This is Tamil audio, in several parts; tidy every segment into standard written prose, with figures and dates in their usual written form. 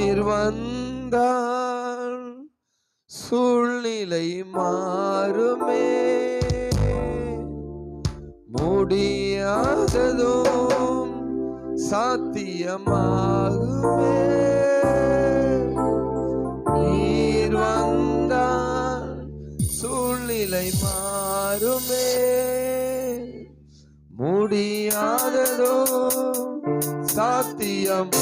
நீர் வந்தால் சூழ்நிலை மாறுமே, முடியாததும் சாத்தியமாகுமே. நீர் வந்தால் சூழ்நிலை மாறுமே, முடியாததும் சாத்தியம்.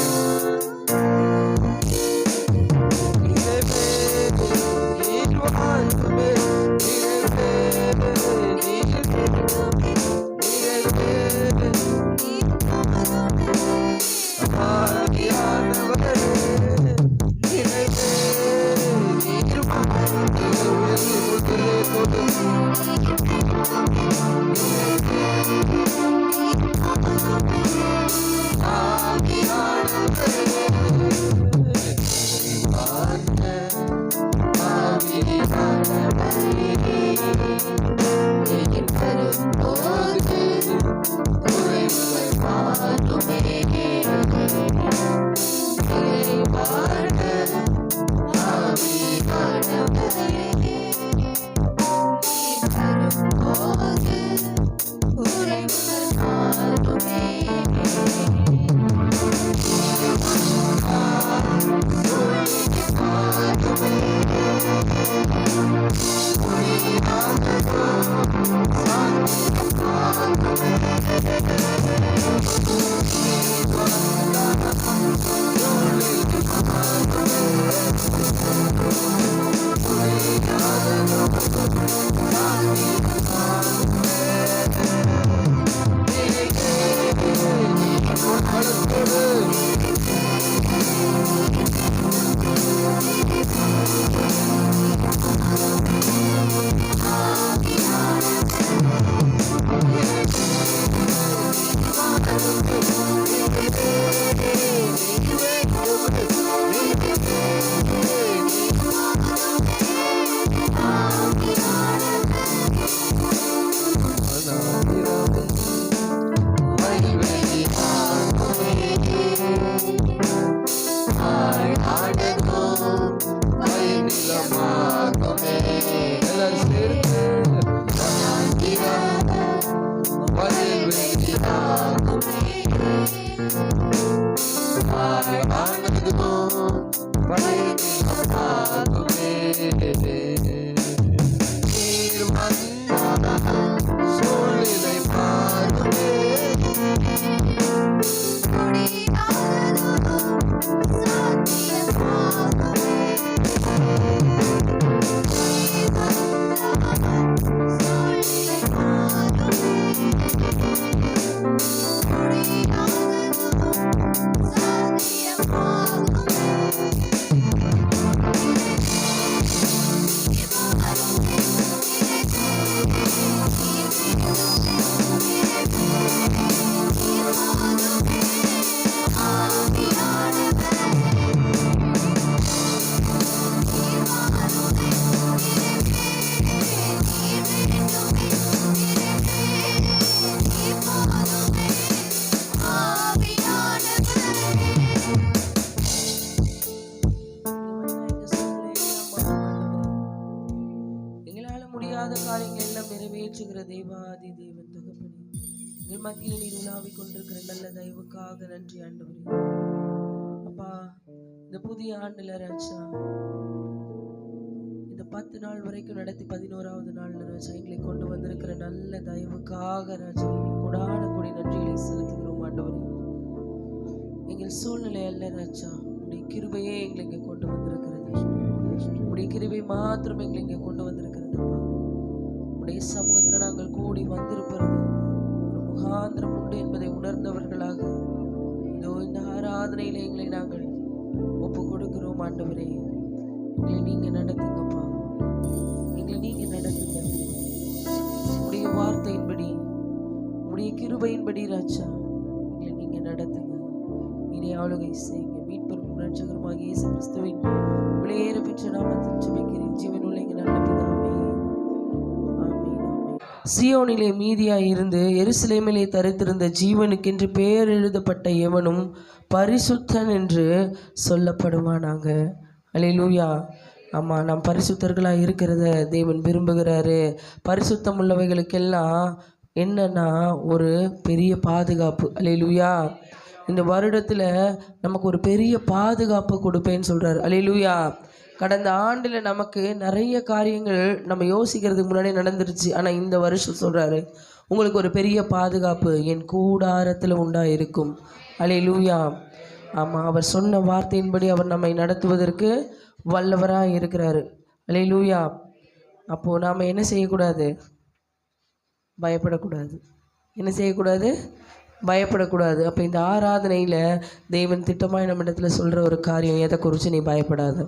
தேவாதி தேவன் தகப்பனே, எங்கள் மத்தியில் நீர் உலாவிக் கொண்டிருக்கிற நல்ல தயவுக்காக நன்றி ஆண்டவரே. அப்பா, இந்த புதிய ஆண்டுல ராஜா, இந்த 10 நாள் வரைக்கும் நடத்தி 11வது நாள்ல ராஜா எங்களை கொண்டு வந்திருக்கிற நல்ல தயவுக்காக ராஜா கொடான கொடி நன்றிகளை செலுத்துகிறோம் ஆண்டவரே. எங்கள் சூழ்நிலை அல்ல ராஜா, உடைய கிருபையே எங்களை இங்கே கொண்டு வந்திருக்கிறது. உடைய கிருபை மாத்திரம் எங்களை இங்கே கொண்டு வந்திருக்கிறது. உடைய சமூகத்தில் நாங்கள் கூடி வந்திருப்பது ஒரு முகாந்திரம் உண்டு என்பதை உணர்ந்தவர்களாக இதோ இந்த ஆராதனையில எங்களை நாங்கள் ஒப்பு கொடுக்கிறோம் ஆண்டவரே. எங்களை நீங்க நடத்துங்கப்பா, எங்களை நீங்க நடத்துங்க. உடைய வார்த்தையின்படி, உடைய கிருபையின்படி ராஜா எங்களை நீங்க நடத்துங்க. நீரை ஆளுகை செய்யுங்க. மீட்பரும் ரட்சகருமாக இயேசு கிறிஸ்துவின் விலையேற பெற்ற நாமத்தில் ஜெபிக்கிறேன் ஜீவனுள்ள எங்கள் நல்ல பிதாவே. சியோனிலே மீதியாய் இருந்து எருசலேமிலே தரித்திருந்த ஜீவனுக்கென்று பெயர் எழுதப்பட்ட எவனும் பரிசுத்தன் என்று சொல்லப்படுவானாங்க. அல்லேலூயா. ஆமாம், நாம் பரிசுத்தர்களாக இருக்கிறத தேவன் விரும்புகிறாரு. பரிசுத்தம் உள்ளவைகளுக்கெல்லாம் என்னன்னா ஒரு பெரிய பாதுகாப்பு. அல்லேலூயா. இந்த வருடத்தில் நமக்கு ஒரு பெரிய பாதுகாப்பு கொடுப்பேன்னு சொல்கிறார். அல்லேலூயா. கடந்த ஆண்டில் நமக்கு நிறைய காரியங்கள் நம்ம யோசிக்கிறதுக்கு முன்னாடி நடந்துருச்சு. ஆனால் இந்த வருஷம் சொல்கிறாரு, உங்களுக்கு ஒரு பெரிய பாதுகாப்பு என் கூடாரத்தில் உண்டாயிருக்கும். அல்லேலூயா. ஆமாம், அவர் சொன்ன வார்த்தையின்படி அவர் நம்மை நடத்துவதற்கு வல்லவராக இருக்கிறாரு. அல்லேலூயா. அப்போது நாம் என்ன செய்யக்கூடாது? பயப்படக்கூடாது. என்ன செய்யக்கூடாது? பயப்படக்கூடாது. அப்போ இந்த ஆராதனையில் தேவன் திட்டமாக நம்ம இடத்துல சொல்கிற ஒரு காரியம், எதை குறித்து நீ பயப்படாத,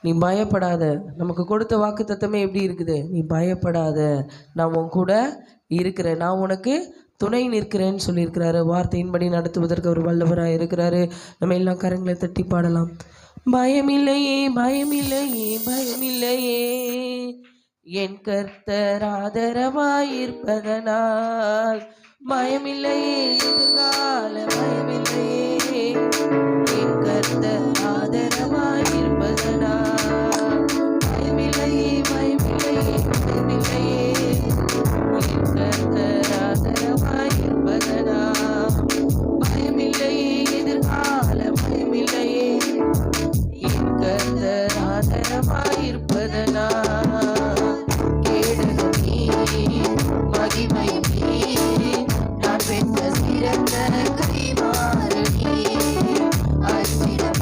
நீ பயப்படாத. நமக்கு கொடுத்த வாக்கு தத்தமே எப்படி இருக்குது? நீ பயப்படாத, நான் உன் கூட இருக்கிறேன், நான் உனக்கு துணை நிற்கிறேன்னு சொல்லியிருக்கிறாரு. வார்த்தையின்படி நடத்துவதற்கு அவர் வல்லவராக இருக்கிறாரு. நம்ம எல்லாம் கரங்களை தட்டி பாடலாம். பயமில்லையே, பயமில்லையே, பயமில்லையே, என் கர்த்தர் ஆதரவாயிருப்பதனால். பயமில்லையே, எதிர்கால பயமில்லையே, என் கர்த்தர் ஆதரவாயிருப்பதனால். பயமில்லையே, பயமில்லையே, பயமில்லையே, என் கர்த்தர் ஆதரவாயிருப்பதனால். பயமில்லையே, எதிர்கால பயமில்லையே, என் கர்த்தர் ஆதரவாயிருப்பதனால். கேடகமே, மகிமையே, நான் பெற்ற சிறந்த கைமாறனே, அச்சிடம்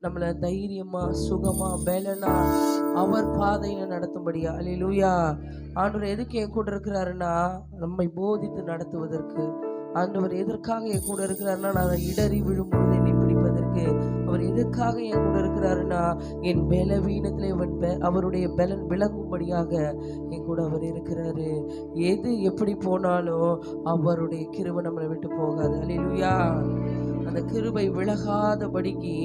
நம்மளை தைரியமா சுகமா பலனா அவர் பாதையில நடத்தும்படியா. அல்லேலூயா. ஆண்டவர் எதுக்கு என் கூட இருக்கிறாருன்னா நம்மை போதித்து நடத்துவதற்கு. ஆண்டவர் எதற்காக என் கூட இருக்கிறாருன்னா நான் இடறி விழும்பொழுது என்னை பிடிப்பதற்கு. அவர் எதற்காக என் கூட இருக்கிறாருன்னா என் பலவீனத்திலே அவருடைய பலன் விளங்கும்படியாக என் கூட அவர் இருக்கிறாரு. எது எப்படி போனாலும் அவருடைய கிருபை நம்மளை விட்டு போகாது. அல்லேலூயா. அந்த கிருபை விலகாதபடிக்கு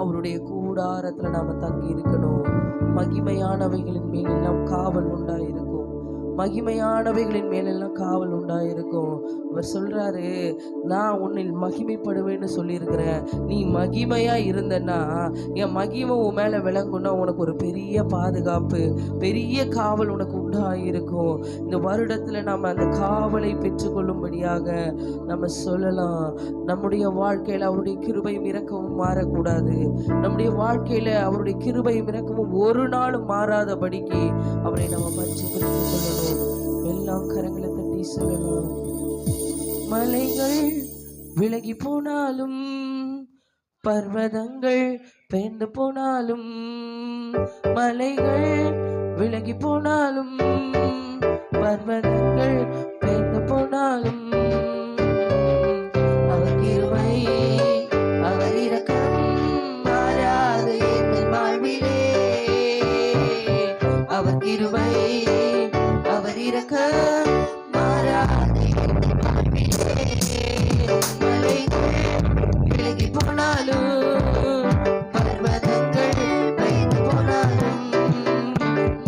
அவருடைய கூடாரத்துல நாம தங்கி இருக்கணும். மகிமையானவைகளின் மேலெல்லாம் காவல் உண்டாயிருக்கும். மகிமையானவைகளின் மேலெல்லாம் காவல் உண்டாயிருக்கும். அவர் சொல்றாரு, நான் உன்னில் மகிமைப்படுவேன்னு சொல்லியிருக்கிறேன். நீ மகிமையா இருந்தன்னா என் மகிமை உன் மேல விளங்குன்னா உனக்கு ஒரு பெரிய பாதுகாப்பு, பெரிய காவல் உனக்கு உண்டாயிருக்கும். இந்த வருடத்துல நம்ம அந்த காவலை பெற்றுக்கொள்ளும்படியாக நம்ம சொல்லலாம். நம்முடைய வாழ்க்கையில அவருடைய கிருபையும் இரக்கமும் மாறக்கூடாது. நம்முடைய வாழ்க்கையில அவருடைய கிருபையும் இரக்கமும் ஒரு நாளும் மாறாதபடிக்கு அவரை நம்ம பற்றி பிடித்துக் கொள்ளணும். எல்லாம் கரங்களை தட்டி சொல்லலாம். மலைகள் விலகி போனாலும் பர்வதங்கள் பெயர்ந்து போனாலும், மலைகள் விலகி போனாலும் பர்வதங்கள் பெயர்ந்து போனாலும், அவர் கிருபை அவர் இரக்கம் மாறாது என் வாழ்விலே. அவர் கிருபை அவர் இரக்கம் மாறாது என் வாழ்விலே. மலைகள் விலகி போனாலும் பர்வதங்கள் பெயர்ந்து போனாலும்,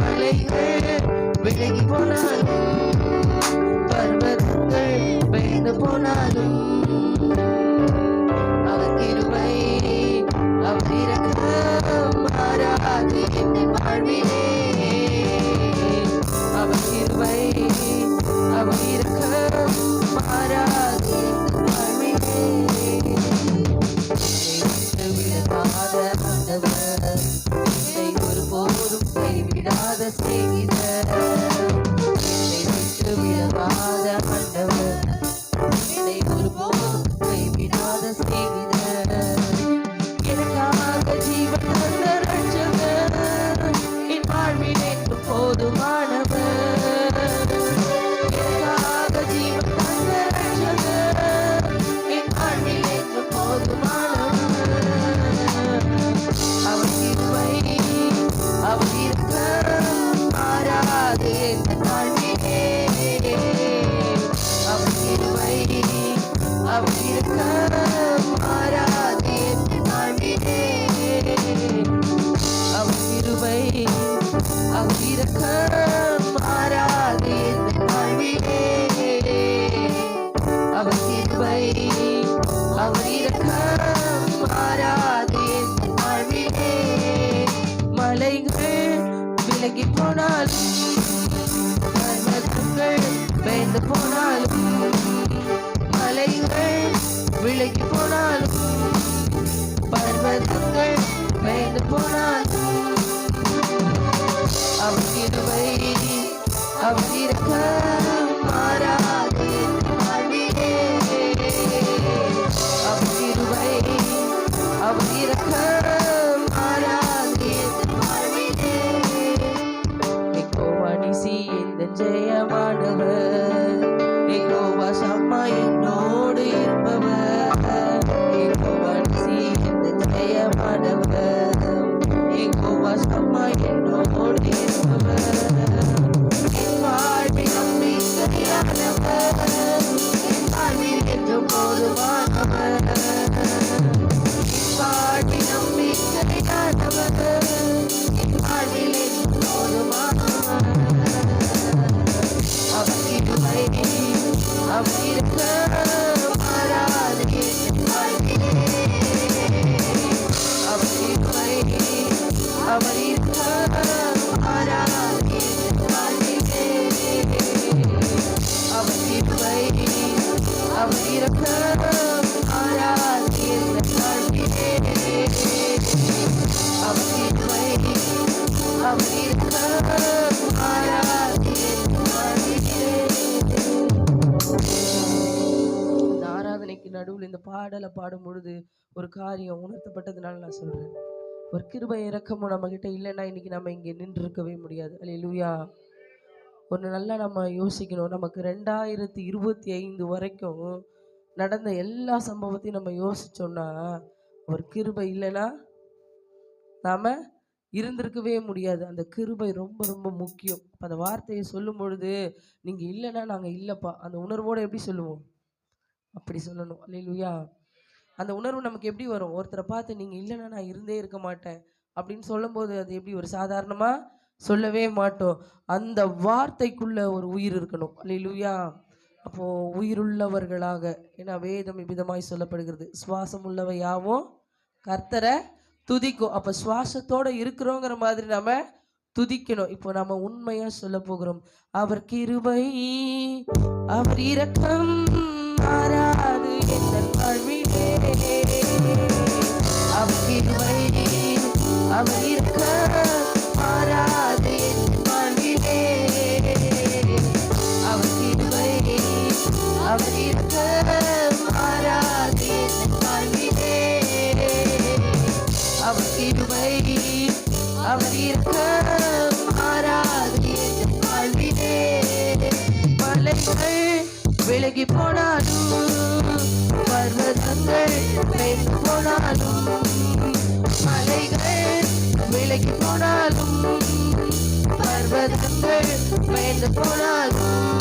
மலைகள் விலகி போனாலும் பர்வதங்கள் பெயர்ந்து போனாலும், அவர் கிருபை அவர் இரக்கம் மாறாது என் வாழ்விலே. அவர் கிருபை அவர் இரக்கம் மாறாது என் வாழ்விலே. விலகாத ஆண்டவர், என்னை ஒருபோதும் கைவிடாத செய்கிறார். என்னை விட்டு விலகாத ஆண்டவர், என்னை ஒருபோதும் கைவிடாத செய்கிறார். எனக்காக ஜீவன் தந்த ரட்சகர், என் வாழ்வில் என்று போதுமானவர். எனக்காக ஜீவன் தந்த ரட்சகர், என் வாழ்வில் என்று போதுமானவர். அவர் கிருபை அவர் இரக்கம் மாறாது என் வாழ்விலே. அவர் கிருபை அவர் இரக்கம் மாறாது என் வாழ்விலே. அவர் கிருபை அவர் இரக்கம் மாறாது என் வாழ்விலே. அவர் கிருபை அவர் இரக்கம் மாறாது என் வாழ்விலே. மலைகள் விலகி போனாலும் பர்வதங்கள் பெயர்ந்து போனாலும், மலைகள் விலகி போனாலும் பர்வதங்கள் பெயர்ந்து போனாலும், அவர் கிருபை அவர் இரக்கம் மாறாது என் வாழ்விலே. அவர் கிருபை அவர் இரக்கம் மாறாது என் வாழ்விலே. யெகோவா நிசி எந்தன் ஜெயமானவர், யெகோவா சம்மா என்னோடு இருப்பவர். யெகோவா நிசி எந்தன் ஜெயமானவர், யெகோவா சம்மா என்னோடு இருப்பவர். என் வாழ்வில் நம்பிக்கையானவர், என் வாழ்வில் என்றும் போதுமானவர். என் வாழ்வில் நம்பிக்கையானவர், என் வாழ்வில் என்றும் போதுமானவர். அவர் கிருபை அவர் இரக்கம் மாறாது என் வாழ்விலே. அவர் கிருபை அவர் இரக்கம் மாறாது என் வாழ்விலே. அவர் கிருபை அவர் இரக்கம் மாறாது என் வாழ்விலே. அவர் கிருபை அவர் இரக்கம் மாறாது என் வாழ்விலே. இந்த ஆராதனைக்கு நடுவில் இந்த பாடலை பாடும் பொழுது ஒரு காரியம் உணர்த்தப்பட்டதுனால நான் சொல்றேன். ஒரு கிருபை இரக்கமும் நம்ம கிட்ட இல்லைன்னா இன்னைக்கு நம்ம இங்கே நின்று இருக்கவே முடியாது. அல்லேலூயா. ஒன்று நல்லா நம்ம யோசிக்கணும். நமக்கு 2025 வரைக்கும் நடந்த எல்லா சம்பவத்தையும் நம்ம யோசிச்சோம்னா, ஒரு கிருபை இல்லைன்னா நாம இருந்திருக்கவே முடியாது. அந்த கிருபை ரொம்ப ரொம்ப முக்கியம். அப்ப அந்த வார்த்தையை சொல்லும் பொழுது, நீங்க இல்லைன்னா நாங்க இல்லப்பா. அந்த உணர்வோட எப்படி சொல்லுவோம்? அப்படி சொல்லணும். அல்லேலூயா. அந்த உணர்வு நமக்கு எப்படி வரும்? ஒருத்தரை பார்த்து நீங்க இல்லைன்னா நான் இருந்தே இருக்க மாட்டேன் அப்படின்னு சொல்லும்போது, அது எப்படி ஒரு சாதாரணமா சொல்லவே மாட்டோம். அந்த வார்த்தைக்குள்ள ஒரு உயிர் இருக்கணும். அல்லேலூயா. அப்போ உயிருள்ளவர்களாக, ஏன்னா வேதம் இவ்விதமாய் சொல்லப்படுகிறது. சுவாசம் உள்ளவை யாவும் கர்த்தரை துதிக்கும். அப்ப சுவாசத்தோட இருக்கிறோங்கிற மாதிரி நம்ம துதிக்கணும். இப்போ நம்ம உண்மையா சொல்ல போகிறோம். அவர் கிருபை, அவர் இரக்கம் மாறாது எங்கள் வாழ்விலே. அவர் கிருபை, அவர் இரக்கம் மாறாது எங்கள் வாழ்விலே. அவர் கிருபை, அவர் இரக்கம் மாறாது எங்கள் வாழ்விலே. அவர் கிருபை, அவர் இரக்கம் மாறாது எங்கள் வாழ்விலே. மலைகள் விலகி போனாலும், பர்வதங்கள் பெயர்ந்து போனாலும், மலைகள் விலகி போனாலும், பர்வதங்கள் பெயர்ந்து போனாலும்,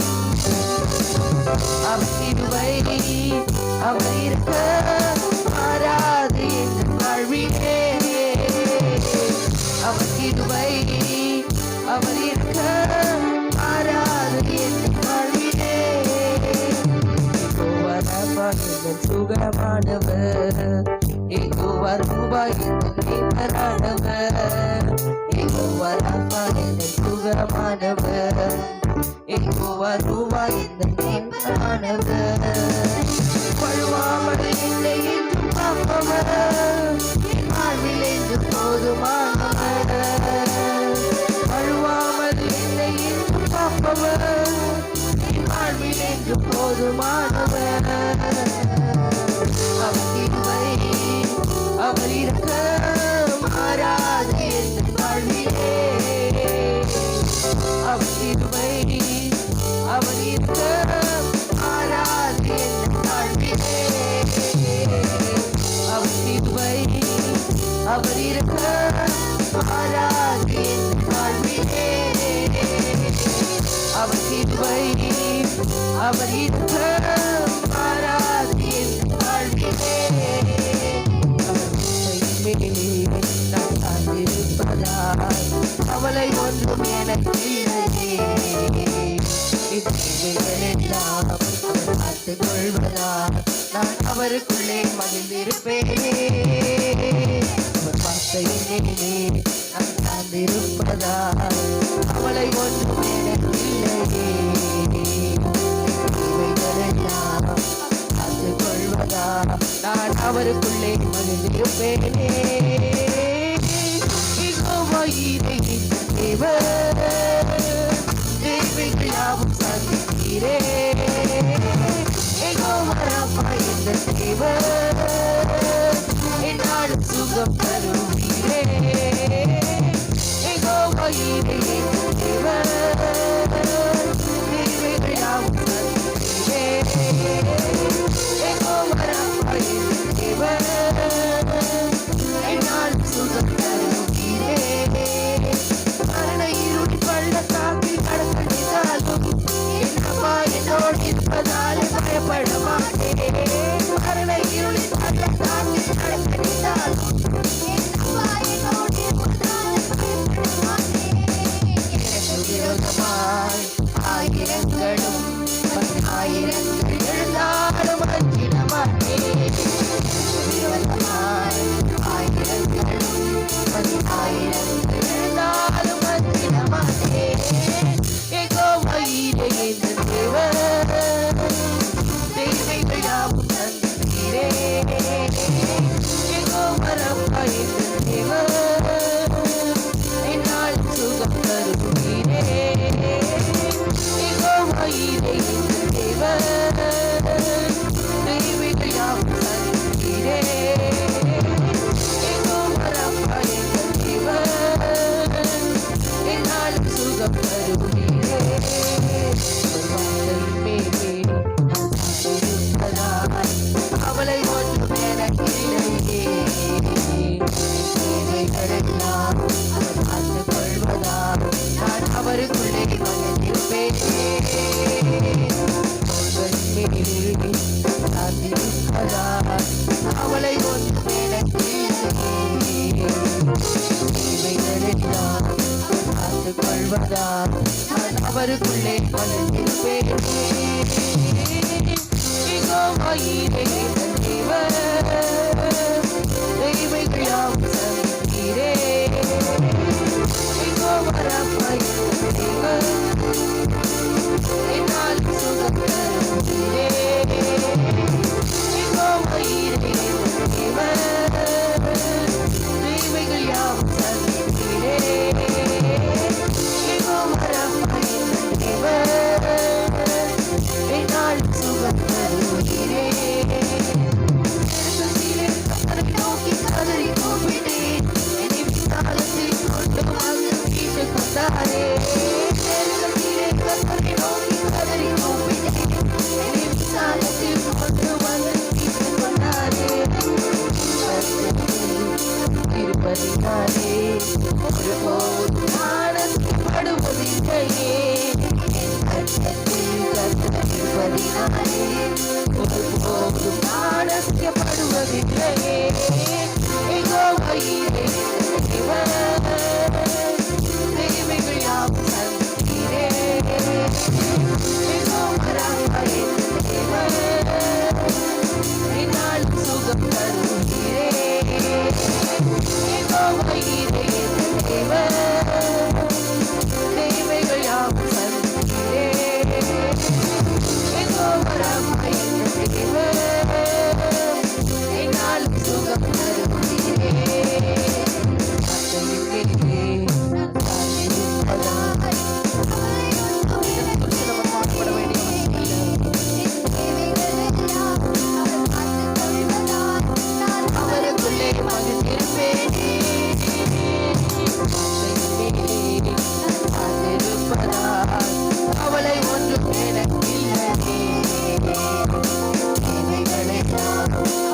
அவர் கிருபை, அவர் இரக்கம் மாறாது எங்கள் வாழ்விலே. அவர் கிருபை, அவர் இரக்கம் மாறாது எங்கள் வாழ்விலே. யெகோவா ராபா எங்கள் சுகமானவர், யெகோவா ரூபா எங்கள் மீட்பரானவர். யெகோவா ராபா எங்கள் சுகமானவர், யெகோவா ரூபா எங்கள் மீட்பரானவர். பழுவாமல் இல்லை என்றும் காப்பவர், என் வாழ்வில் என்று போதுமானவர். பழுவாமல் இல்லை என்றும் காப்பவர், என் வாழ்வில் என்று போதுமானவர். அவர் கிருபை, அவர் இரக்கம் மாறாது எங்கள் வாழ்விலே. அவர் கிருபை, அவர் இரக்கம் மாறாது எங்கள் வாழ்விலே. அவர் கிருபை, அவர் இரக்கம் மாறாது எங்கள் வாழ்விலே. அவர் கிருபை, அவர் இரக்கம் மாறாது எங்கள் வாழ்விலே. நான் சார்ந்திருப்பதால் கவலை ஒன்றும் எனக்கு இல்லையே. எல்லாம் அவர் பார்த்துக் கொள்வதால் நான் அவருக்குள்ளே மகிழ்ந்திருப்பேனே. அவர் வார்த்தையிலே நான் சார்ந்திருப்பதால் கவலை ஒன்றும் எனக்கு இல்லையே. இவைகளெல்லாம் பார்த்துக் கொள்வதால் நான் அவருக்குள்ளே மகிழ்ந்திருப்பேனே. தேவைகள் யாவும் சந்தித்தீரே. யெகோவா ராபா என்ற தேவன், என்னாலும் சுகம் தருவீரே. யெகோவா ஈரே என்ற தேவன், தேவைகள் யாவும் சந்தித்தீரே. யெகோவா ராபா என்ற தேவன், என்னாலும் சுகம் தருவீரே. மரண இருள் பள்ளத்தாக்கில் கடக்க நின்றாலும் என் அப்பா என்னோடு இருப்பதாலே பயப்பட மாட்டேன். மரண இருளின் பள்ளத்தாக்கில் கடக்க நின்றாலும் என் எல்லாம் அவர் பார்த்துக் கொள்வதால் நான் அவருக்குள்ளே மகிழ்ந்திருப்பேன். அவளை ஒன்றும் எனக்கு இவைகளெல்லாம் பார்த்துக் கொள்வதால் நான் அவருக்குள்ளே மகிழ்ந்திருப்பேன். ஈகோவாயிரே தேவர் தெய்வங்கள் யாவும் சந்தித்தீரே. ஈகோவரப்பாயிரே தேவர் என்னால் சுகம் தருவீரே. ஈகோவாயிரே தேவர் தெய்வங்கள் யாவும் சந்தித்தீரே. ஈகோவரப்பாயிரே தேவர் என்னால் சுகம் தருவீரே. கர்த்தரை நோக்கி கதறி கூப்பிட்டேன். என்னை விசாலத்தில் கொண்டு வந்து மீட்டுக் கொண்டாரே. கர்த்தரை நோக்கி கதறி கூப்பிட்டேன். என்னை விசாலத்தில் கொண்டு வந்து மீட்டுக் கொண்டாரே. இருப்பதினாலே ஒருபோதும் ஆனந்தப்படுவதில்லையே. இருப்பதினாலே ஒருபோதும் ஆனந்தப்படுவதில்லையே. யெகோவாயிரே தேவர் தேவைகள் யாவும் சந்தித்தீரே. யெகோவாயிரே தேவர் என்னால் சுகம் தருவீரே. யெகோவாயிரே தேவர் தேவைகள் யாவும் சந்தித்தீரே. யெகோவாயிரே தேவர் என்னால் சுகம் தருவீரே. அவருக்குள்ளே மகிழ்ந்திருப்பேன். அவளை ஒன்றும் எனக்கில்லையே.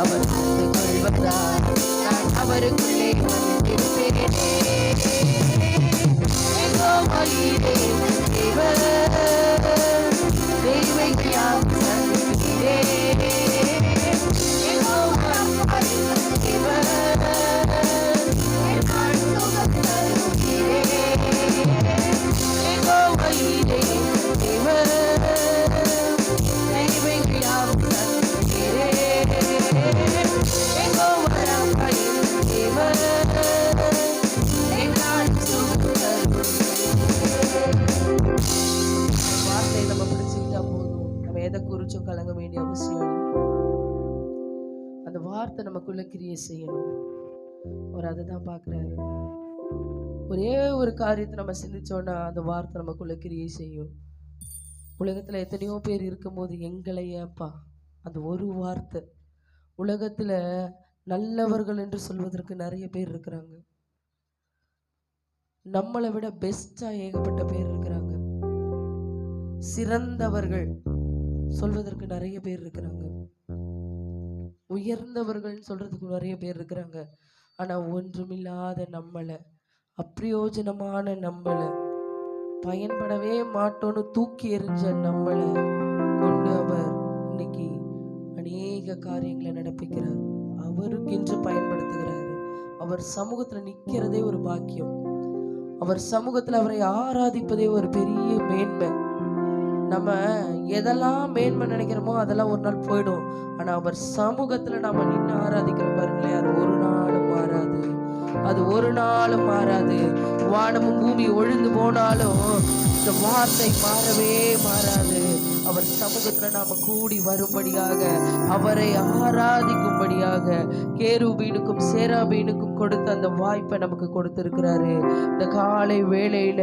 அவர் பார்த்துக் கொள்வதால் நான் அவருக்குள்ளே மகிழ்ந்திருப்பேனே. யெகோவாயிரே தேவர் தெய்வங்கள் யாவும் சந்தித்தீரே. யெகோவாயிரே தேவர் என்னால் சுகம் தருவீரே. யெகோவாயிரே தேவர் தெய்வங்கள் யாவும் சந்தித்தீரே. யெகோவாயிரே தேவர் என்னால் சுகம் தருவீரே. வார்த்தை நம்ம பிடிச்சுக்கிட்டா போதும். நம்ம எதை குறிச்சும் கலங்க வேண்டிய அவசியம் இல்லை. அந்த வார்த்தை நமக்குள்ள கிரியை செய்யணும். அவர் அதை தான் பார்க்குறாரு. ஒரே ஒரு காரியத்தை நம்ம சிந்திச்சோன்னா அந்த வார்த்தை நமக்குள்ள கிரியை செய்யும். உலகத்தில் எத்தனையோ பேர் இருக்கும்போது எங்களை ஏப்பா அந்த ஒரு வார்த்தை. உலகத்தில் நல்லவர்கள் என்று சொல்வதற்கு நிறைய பேர் இருக்கிறாங்க. நம்மளை விட பெஸ்ட்டாக ஏகப்பட்ட பேர் இருக்கிறாங்க. சிறந்தவர்கள் சொல்வதற்கு நிறைய பேர் இருக்கிறாங்க. உயர்ந்தவர்கள் சொல்றதுக்கு நிறைய பேர் இருக்கிறாங்க. ஆனா ஒன்றுமில்லாத நம்மளை, அப்பிரயோஜனமான நம்மளை, பயன்படவே மாட்டோன்னு தூக்கி எறிஞ்ச நம்மளை கொண்டு அவர் இன்னைக்கு அநேக காரியங்களை நடப்பிக்கிறார். அவருக்கென்று பயன்படுத்துகிறார். அவர் சமூகத்துல நிக்கிறதே ஒரு பாக்கியம். அவர் சமூகத்துல அவரை ஆராதிப்பதே ஒரு பெரிய மேன்மை. நம்ம எதெல்லாம் மேன்மை நினைக்கிறோமோ அதெல்லாம் ஒரு நாள் போயிடும். ஆனா அவர் சமூகத்துல நாம நின்று ஆராதிக்கிறோம் பாருங்களேன், அது ஒரு நாளும் மாறாது. அது ஒரு நாளும் மாறாது. வானமும் பூமி ஒழிந்து போனாலும் இந்த வார்த்தை மாறவே மாறாது. அவர் சமூகத்துல நாம கூடி வரும்படியாக, அவரை ஆராதிக்கும்படியாக கேருபீனுக்கும் சேராபீனுக்கும் கொடுத்த அந்த வாய்ப்பை நமக்கு கொடுத்திருக்கிறாரு. இந்த காலை வேளையில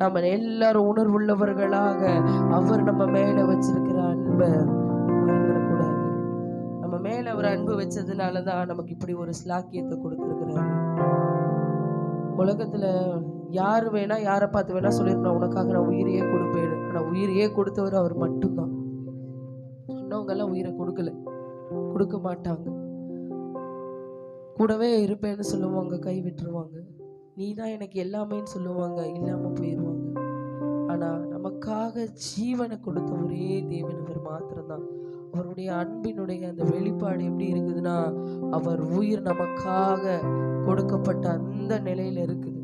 நம்ம எல்லாரும் உணர்வுள்ளவர்களாக அவர் நம்ம மேல வச்சிருக்கிற அன்பை மறந்துடக்கூடாது. நம்ம மேல ஒரு அன்பு வச்சதுனாலதான் நமக்கு இப்படி ஒரு ஸ்லாக்கியத்தை கொடுத்திருக்கிறாரு. உலகத்துல யாரு வேணா யாரை பார்த்து வேணா சொல்லிருக்கணும், உனக்காக நான் உயிரையே கொடுப்பேன். ஆனா உயிரையே கொடுத்தவர் அவர் மட்டும்தான். சொன்னவங்க எல்லாம் உயிரை கொடுக்கல, கொடுக்க மாட்டாங்க. கூடவே இருப்பேன்னு சொல்லுவாங்க, கை விட்டுருவாங்க. நீ தான் எனக்கு எல்லாமேன்னு சொல்லுவாங்க, இல்லாம போயிடுவாங்க. ஆனா நமக்காக ஜீவனை கொடுத்த ஒரே தேவன் அவர் மாத்திரம்தான். அவருடைய அன்பினுடைய அந்த வெளிப்பாடு எப்படி இருக்குதுன்னா, அவர் உயிர் நமக்காக கொடுக்கப்பட்ட அந்த நிலையில இருக்குது.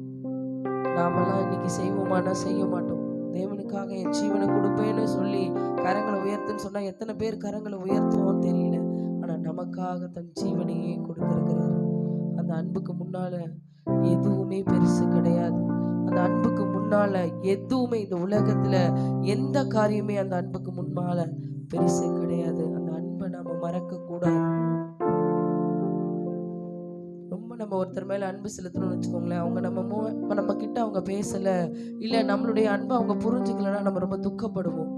நாமெல்லாம் இன்னைக்கு செய்வோமானா செய்ய மாட்டோம். தேவனுக்காக என் ஜீவனை கொடுப்பேன்னு சொல்லி கரங்களை உயர்த்துன்னு சொன்னா எத்தனை பேர் கரங்களை உயர்த்துவோம்னு தெரியல. ஆனா நமக்காக தன் ஜீவனையே கொடுத்திருக்கிறாரு. அந்த அன்புக்கு முன்னால எதுவுமே பெருசு கிடையாது. அந்த அன்புக்கு முன்னால எதுவுமே இந்த உலகத்துல எந்த காரியமே அந்த அன்புக்கு முன்னால பெருசு கிடையாது. அந்த அன்பை நாம மறக்க கூடாது. ரொம்ப நம்ம ஒருத்தர் மேல அன்பு செலுத்தணும்னு வச்சுக்கோங்களேன், அவங்க நம்ம கிட்ட அவங்க பேசல, இல்ல நம்மளுடைய அன்பை அவங்க புரிஞ்சுக்கலன்னா நம்ம ரொம்ப துக்கப்படுவோம்.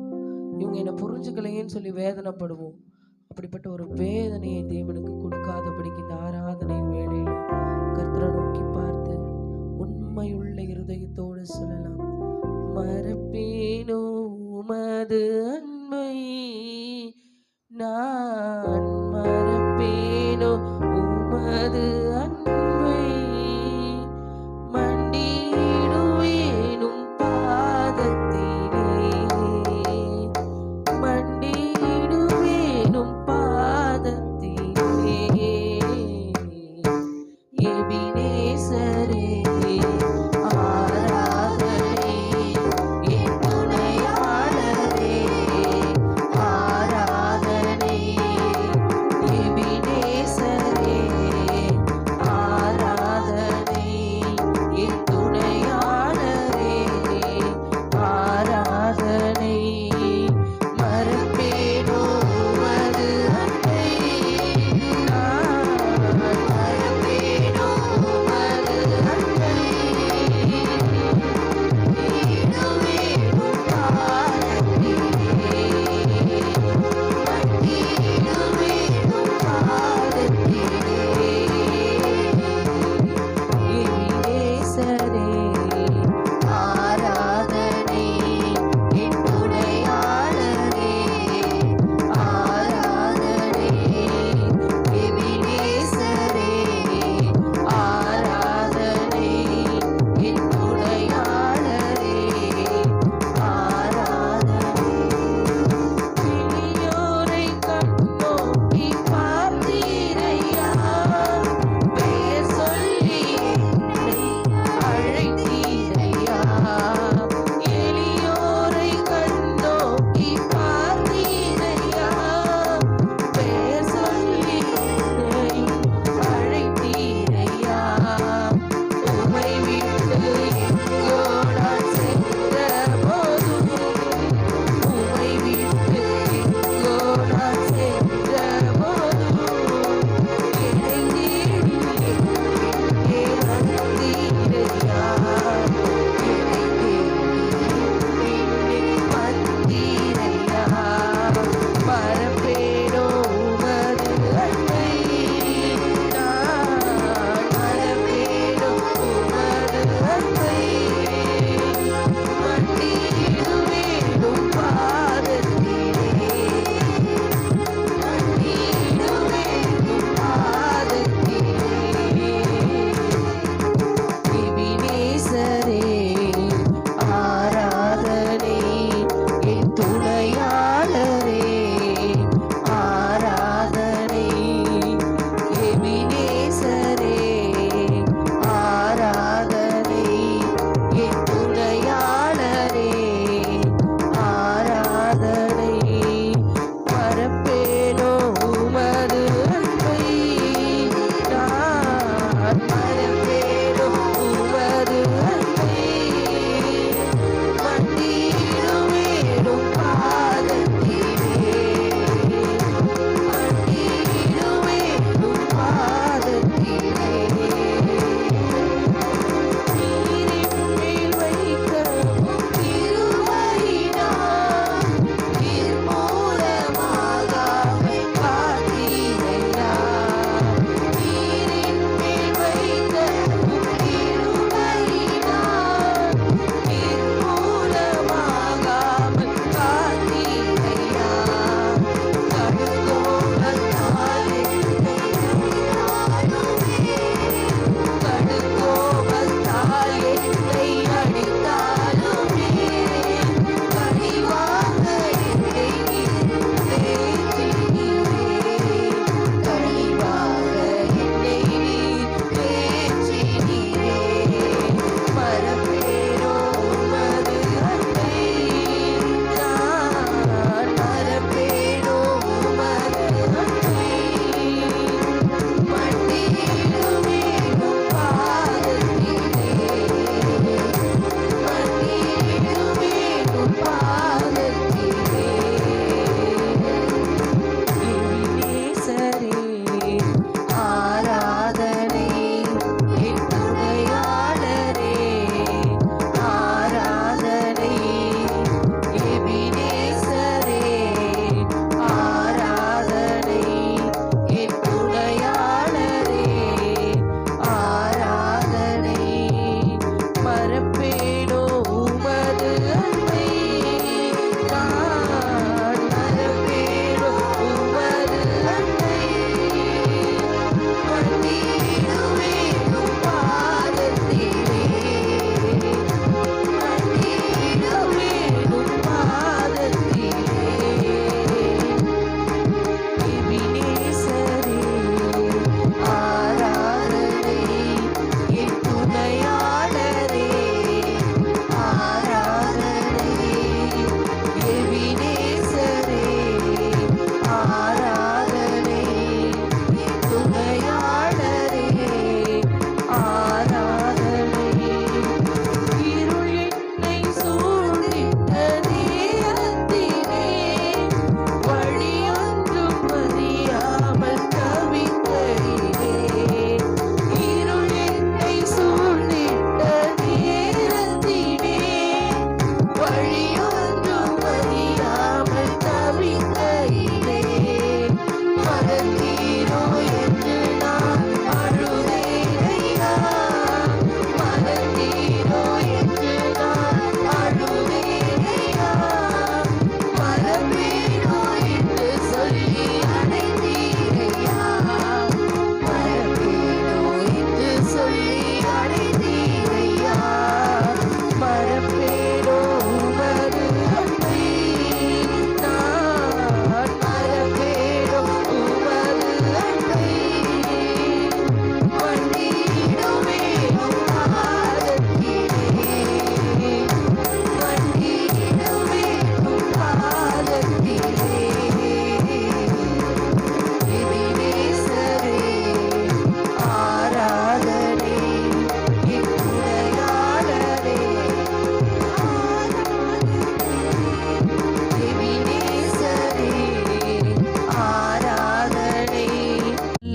இவங்க என்ன புரிஞ்சுக்கலையேன்னு சொல்லி வேதனைப்படுவோம். அப்படிப்பட்ட ஒரு வேதனையை தேவனுக்கு கொடுக்காதபடிக்கு இந்த ஆராதனை வேளையில கர்த்தரை நோக்கி பார்த்து உண்மையுள்ள இருதயத்தோடு சொல்லலாம், மறப்பேனோ உமது அன்பை, நான் மறப்பேனோ உமது அன்பை, மண்டியிடுவேனும் பாதத்திலே, மண்டியிடுவேனும் பாதத்திலே, எபினேசரே ஆராதனை, என் துணையாளரே ஆராதனை,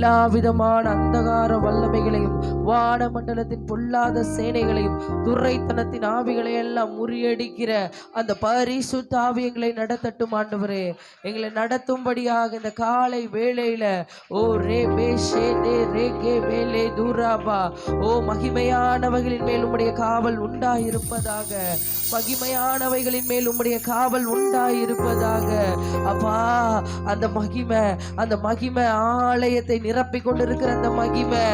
எல்லா விதமான அந்தகார வல்லமைகளையும் வான மண்டலத்தின் பொல்லாத சேனைகளையும் துரைத்தனத்தின் ஆவிகளை எல்லாம் முறியடிக்கிற அந்த பரிசுத்த ஆவி எங்களை நடத்தட்டும் ஆண்டவரே. எங்களை நடத்தும்படியாக இந்த காலை வேளையில ஓ ரே பேஷே தே ரே கே மேலே தூராபா ஓ மகிமையானவைகளின் மேல் உம்முடைய காவல் உண்டாயிருப்பதாக, மகிமையானவைகளின் மேல் உம்முடைய காவல் உண்டாயிருப்பதாக. அப்பா அந்த மகிமை ஆலயத்தை நிரப்பி கொண்டிருக்கிற அந்த மகிமை,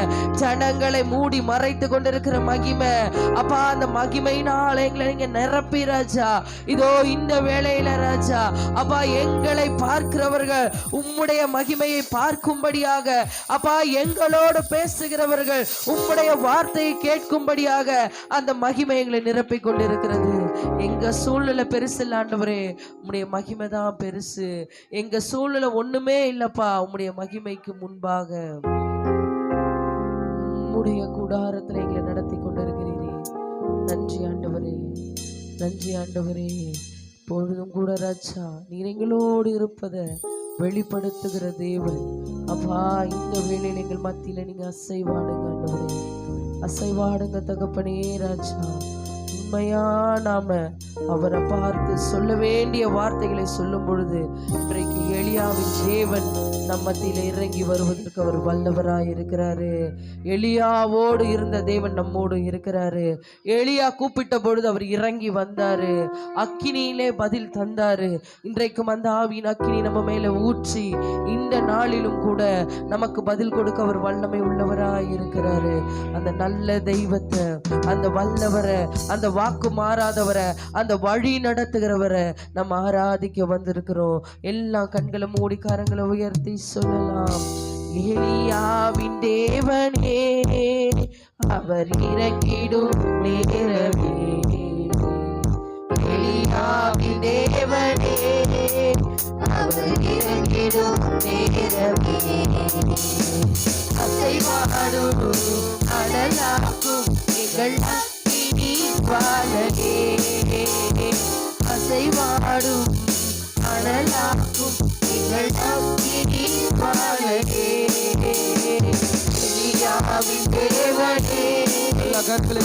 ஜனங்களை மூடி மறைத்து கொண்டிருக்கிற மகிமை, அப்பா அந்த மகிமையினால் எங்களை நீங்க நிரப்பி ராஜா. இதோ இந்த வேளையில ராஜா அப்பா எங்களை பார்க்கிறவர்கள் உம்முடைய மகிமையை பார்க்கும்படியாக, அப்பா எங்களோடு பேசுகிறவர்கள் உம்முடைய வார்த்தையை கேட்கும்படியாக அந்த மகிமை எங்களை நிரப்பி கொண்டிருக்கிறது. எங்க சூழ்நிலை பெருசு இல்ல ஆண்டவரே, உம்முடைய மகிமை தான் பெருசு. எங்க சூழ்நிலை ஒண்ணுமே இல்லப்பா, உம்முடைய மகிமைக்கு முன்பாக உம்முடைய கூடாரத்துல எங்களை நடத்தி கொண்டிருக்கிறீரே. நன்றி ஆண்டவரே, நன்றி ஆண்டவரே. பொழுதும் கூட ராஜா நீர் எங்களோடு இருப்பதை வெளிப்படுத்துகிற தேவன். அப்பா இந்த வேளையில் எங்கள் மத்தியில நீங்க அசைவாடுங்க ஆண்டவரே, அசைவாடுங்க தகப்பனே ராஜா. உண்மையா நாம அவரை பார்த்து சொல்ல வேண்டிய வார்த்தைகளை சொல்லும் பொழுது இன்றைக்கு எலியாவின் தேவன் நம்ம மத்தியில இறங்கி வருவதற்கு அவர் வல்லவராய் இருக்கிறாரு. எலியாவோடு இருந்த தேவன் நம்மோடு இருக்கிறாரு. எலியா கூப்பிட்ட பொழுது அவர் இறங்கி வந்தாரு, அக்கினியிலே பதில் தந்தாரு. இன்றைக்கும் அந்த ஆவியின் அக்கினி நம்ம மேல ஊற்றி இந்த நாளிலும் கூட நமக்கு பதில் கொடுக்க அவர் வல்லமை உள்ளவராய் இருக்கிறாரு. அந்த நல்ல தெய்வத்தை, அந்த வல்லவரை, அந்த வாக்கு மாறாதவரை, அந்த வழி நடத்துகிறவரை நம்ம ஆராதிக்க வந்திருக்கிறோம். எல்லா கண்களை மூடி கரங்களை உயர்த்தி சொல்லலாம். எலியாவின் தேவனே அவர் இறங்கிடும் நேரமே, எலியாவின் தேவனே அவர் இறங்கிடும் நேரமே, அசைவாடும் அனலாக்கும் எங்கள் வாழகே, அசைவாடும் அனலாக்கும் எங்கள் வாழகே, எலியாவின் தேவனே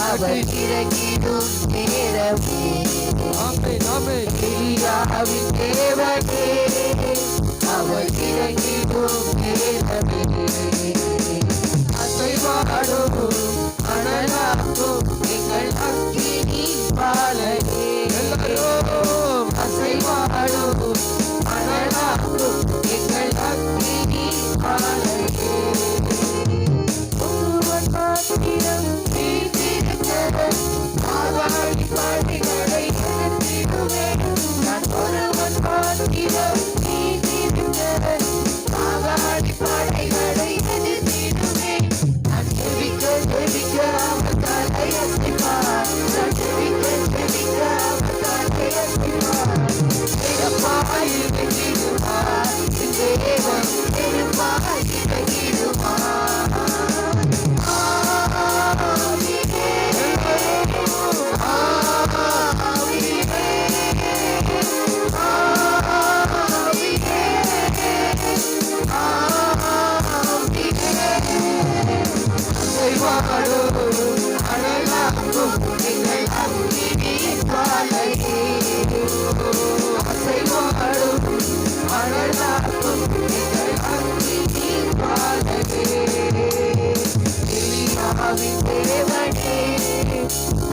அவர் இறங்கிடும் நேரமே, எலியாவின் தேவனே அவர் இறங்கிடும் நேரமே, அசைவாடும் அனலாக்கும் எங்கள் அக்கினி வாழகே, அசைவாடும் அனலாக்கும் எங்கள் அக்கினி வாழகே. ஒருவன் மாத்திரம் நீதிருக்கிற ஆவாடி பாடிகளை எதிர்த்திடுவேன், நான் ஒருவன் மாத்திரம் நீதிருக்கிற ஆவாடி பாடைகளை எதிர்த்திடுவேன், நான் ஜெபிக்க ஜெபிக்க அவர் தலையசைப்பார், நான் ஜெபிக்க ஜெபிக்க அவர் தலையசைப்பார், சிறப்பாய் இறங்கிடுவார் தேவன், சிறப்பாய் இறங்கிடுவார்.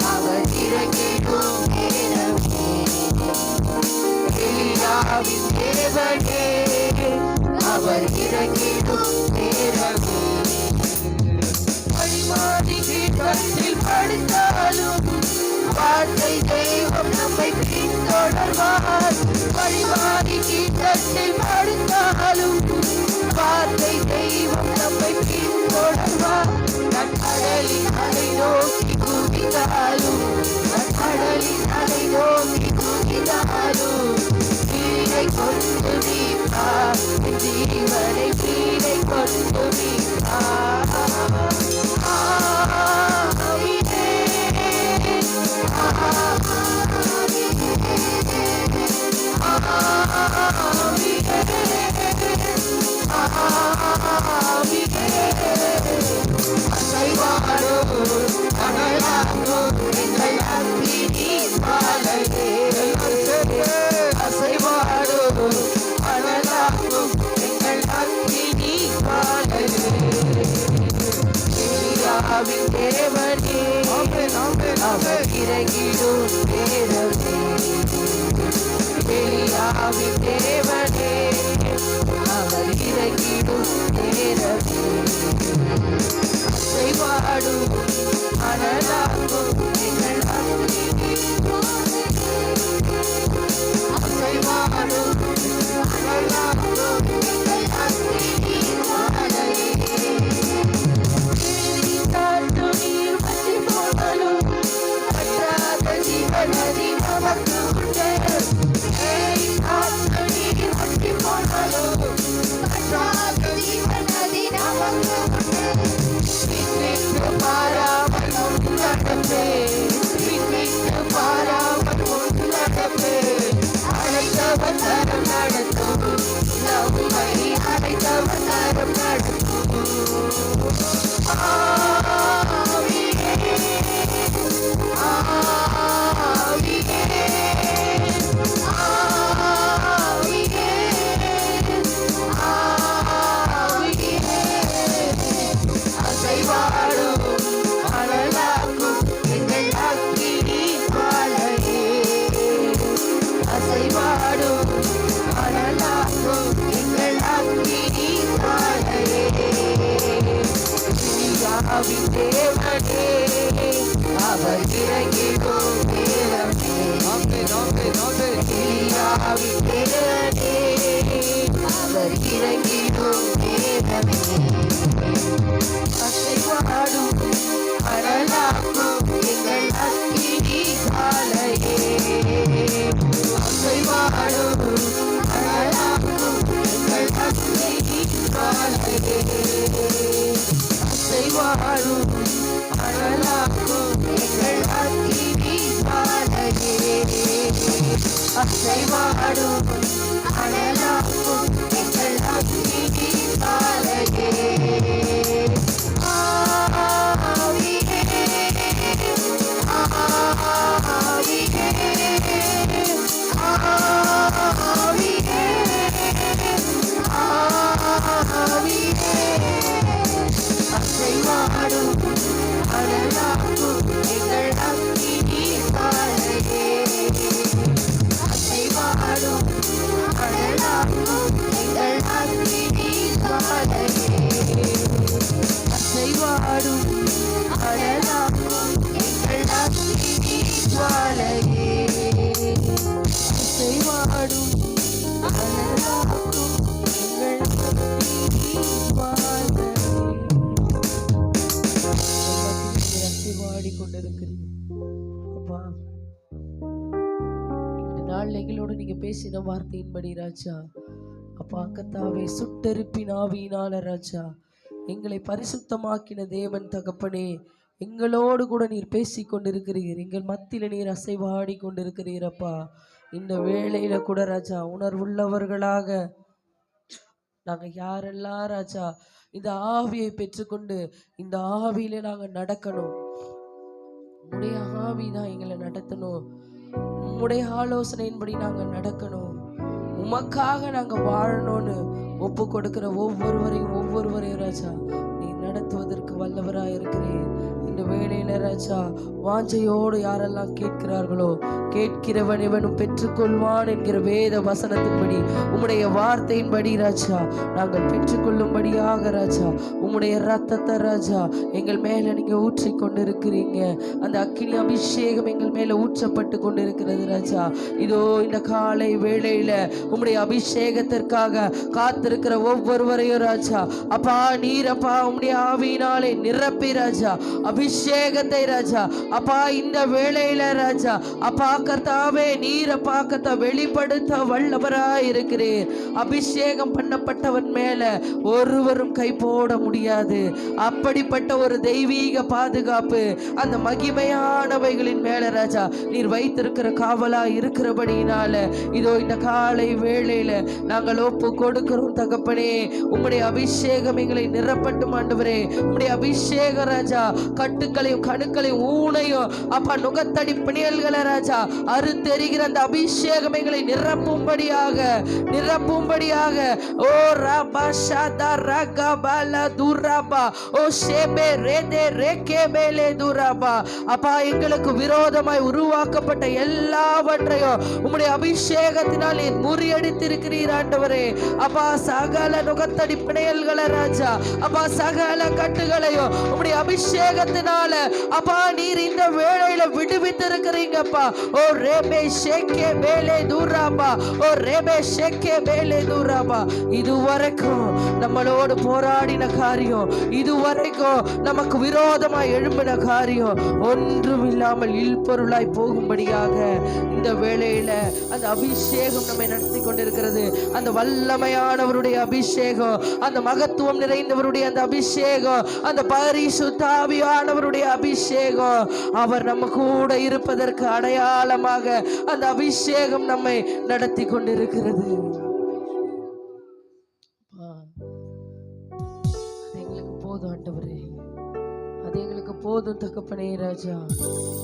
அவர் இறங்கிடும் நேரமே, எலியாவின் தேவனே அவர் இறங்கிடும் நேரமே, வழிமாறி கீழ்கட்டில் படுத்தாலும் வார்த்தை தெய்வம் நம்மை பின்தொடர்வார், வழிமாறி கீழ்கட்டில் படுத்தாலும் வார்த்தை தெய்வம் நம்மை பின்தொடர்வார், கடலின் அலை நோக்கி குதித்தாலும், கடலின் அலை நோக்கி குதித்தாலும், வீரை கொண்டு நீப்பார் ஜீவனை, வீரை கொண்டு நீப்பார். ஆவியே எங்கள் அக்கினி ஜுவாலையே. அசைவாடும் அனலாக்கும் எங்கள் அக்கினி ஜுவாலையே. எலியாவின் தேவனே அவர் இறங்கிடும் நேரமே. எலியாவின் தேவனே அவர் இறங்கிடும் நேரமே. அசைவாடும் அனலாக்கும் எங்கள் அக்கினி அசைவாடும் அனலாக்கும் எங்கள் அக்கினி ஜுவாலையே. காற்று நீர் பற்றி போனாலும் பற்றாத ஜீவநதி நமக்கு உண்டு. காற்று நீர் பற்றி போனாலும் பற்றாத ஜீவநதி நமக்கு உண்டு. விண்ணிற்கு பாராமல் முன் நடப்பே, விண்ணிற்கு பாராமல் முன் நடப்பே. அழைத்தவன் தரம் நடத்தும், நம்மை அழைத்தவன் தரம் நடத்தும். ஆவியே, ஆவியே, ஆவியே, ஆவியே. அசைவாடும் அனலாக்கும் எங்கள் அக்கினி ஜுவாலையே. அசைவாடும் அனலாக்கும் எங்கள் அக்கினி ஜுவாலையே. எலியாவின் தேவனே அவர் இறங்கிடும் நேரமே. எலியாவின் தேவனே அவர் இறங்கிடும் நேரமே. அசைவாடும் அனலாக்கும் எங்கள் அக்கினி ஜுவாலையே. அசைவாடும் அனலாக்கும் எங்கள் அக்கினி ஜுவாலையே. அசைவாடும் அனலாக்கும் எங்கள் அக்கினி ஜுவாலையே. அசைவாடும் அனலாக்கும் எங்கள் அக்கினி ஜுவாலையே. ஆவியே, ஆவியே, ஆவியே, ஆவியே. அசைவாடும் அனலாக்கும் எங்கள் அக்கினி ஜுவாலையே. அசைவாடும் அனலாக்கும் எங்கள் அக்கினி ஜுவாலையே. அசைவாடும் அனலாக்கும் எங்கள் அக்கினி ஜுவாலையே. அசைவாடும் அனலாக்கும் எங்கள் அக்கினி ஜுவாலையே. கொண்டிருக்கிறீங்க அப்பா. இந்த நாள் எங்களோடு நீங்க பேசின வார்த்தையின்படி ராஜா அப்பா, கர்த்தாவே சுட்டெரிப்பின் ஆவியினால ராஜா எங்களை பரிசுத்தமாக்கின தேவன் தகப்பனே, எங்களோடு கூட நீர் பேசி கொண்டிருக்கிறீர். எங்கள் மத்தியில நீர் அசைவாடி கொண்டிருக்கிறீரப்பா. இந்த வேளையில கூட ராஜா உணர்வுள்ளவர்களாக நாங்க யாரெல்லாம் ராஜா இந்த ஆவியை பெற்றுக்கொண்டு இந்த ஆவியில நாங்க நடக்கணும். உம்முடைய ஆவிதான் எங்களை நடத்தணும். உம்முடைய ஆலோசனையின்படி நாங்க நடக்கணும். உமக்காக நாங்க வாழணும்னு ஒப்பு கொடுக்கிற ஒவ்வொருவரையும் ராஜா நீ நடத்துவதற்கு வல்லவராய் இருக்கிறேன். இந்த வேளையில ராஜா வாஞ்சையோடு யாரெல்லாம் கேட்கிறார்களோ, கேட்கிறவன் இவனும் பெற்றுக்கொள்வான் என்கிற வேத வசனத்தின்படி உம்முடைய வார்த்தையின்படி ராஜா நாங்கள் பெற்றுக்கொள்ளும்படியாக ராஜா உம்முடைய ரத்தத்தை ராஜா எங்கள் மேல நீங்க ஊற்றி கொண்டிருக்கிறீங்க. அந்த அக்கினி அபிஷேகம் எங்கள் மேல ஊற்றப்பட்டு கொண்டிருக்கிறது ராஜா. இதோ இந்த காலை வேளையில உம்முடைய அபிஷேகத்திற்காக காத்திருக்கிற ஒவ்வொருவரையும் ராஜா அப்பா நீரப்பா உம்முடைய ஆவியினாலே நிரப்பி ராஜா அபிஷேகத்தை ராஜா அப்பா இந்த வேளையில ராஜா அப்பா கர்த்தாவே நீரப்பா கர்த்தா வெளிப்படுத்த வல்லவராய் இருக்கிறேன். அபிஷேகம் பண்ணப்பட்டவன் மேல ஒருவரும் கை போட முடியாது. அப்படிப்பட்ட ஒரு தெய்வீக பாதுகாப்பு அந்த மகிமையானவைகளின் மேல ராஜா நீர் வைத்திருக்கிற காவலா இருக்கிறபடியினால இதோ இந்த காலை வேளையில நாங்கள் ஒப்பு கொடுக்கிறோம் தகப்பனே. உம்முடைய அபிஷேகம் எங்களை நிரப்பட்டும் ஆண்டவரே. ஆண்டவரே. உம்முடைய அபிஷேக ராஜா கட்டுக்களையும் கணுக்களையும் ஊனையும் அப்பா நுகத்தடி பிணியல்களை ராஜா அறுத்தெறிகிற அந்த அபிஷேகம் எங்களை நிரப்பும்படியாக ஓ ரபா ஷாதா ரகா பாலா துராபா ஓ ஷேபே ரேதே ரேகே பேலே துராபா. அப்பா எங்களுக்கு விரோதமாய் உருவாக்கப்பட்ட எல்லாவற்றையும் உம்முடைய அபிஷேகத்தினால் நீர் முறியடித்திருக்கிறீர் ஆண்டவரே. அப்பா சகல நுகத்தடி பிணையல்களை ராஜா அப்பா சகல கட்டுகளையும் உம்முடைய அபிஷேகத்தினால அப்பா நீர் இந்த வேளையில விடுவித்திருக்கிறீங்கப்பா. ஓ ரேபே ஷேக்கே பேலே துராபா ஓ ரேபே ஷேக்கே பேலே துராபா. இதுவரைக்கும் நம்மளோடு போராடின காரியம், இதுவரைக்கும் நமக்கு விரோதமாய் எழும்பின காரியம் ஒன்றும் இல்லாமல் இல்பொருளாய் போகும்படியாக இந்த வேளையில அந்த அபிஷேகம் நம்மை நடத்தி கொண்டிருக்கிறது. அந்த வல்லமையானவருடைய அபிஷேகம், அந்த மகத்துவம் நிறைந்தவருடைய அந்த அபிஷேகம், அந்த பரிசுத்த ஆவியானவருடைய அபிஷேகம், அவர் நம்ம கூட இருப்பதற்கு அடையாளமாக அந்த அபிஷேகம் நம்மை நடத்தி கொண்டிருக்கிறது. ஆண்டவரே அது எங்களுக்கு போதும் தகப்பனே ராஜா.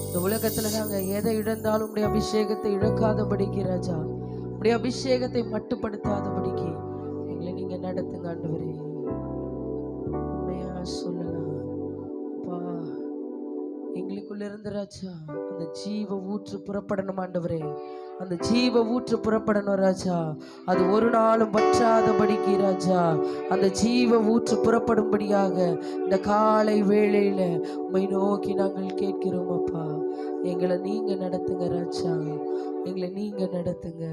இந்த உலகத்துல நாங்க எதை இழந்தாலும் உடைய அபிஷேகத்தை இழக்காதபடிக்கு ராஜா, உடைய அபிஷேகத்தை மட்டுப்படுத்தாதபடிக்கு எங்களை நீங்க நடத்துங்க ஆண்டவரே. உண்மையா சொல்லலாம் அப்பா, எங்களுக்குள்ள இருந்து ராஜா அந்த ஜீவ ஊற்று புறப்படணும் ஆண்டவரே. அந்த ஜீவ ஊற்று புறப்படணும் ராஜா. அது ஒரு நாளும் பற்றாதபடிக்கு ராஜா அந்த ஜீவ ஊற்று புறப்படும்படியாக இந்த காலை வேளையில உம்மை நோக்கி நாங்கள் கேட்கிறோம் அப்பா. எங்களை நீங்க நடத்துங்க ராஜா, எங்களை நீங்க நடத்துங்க.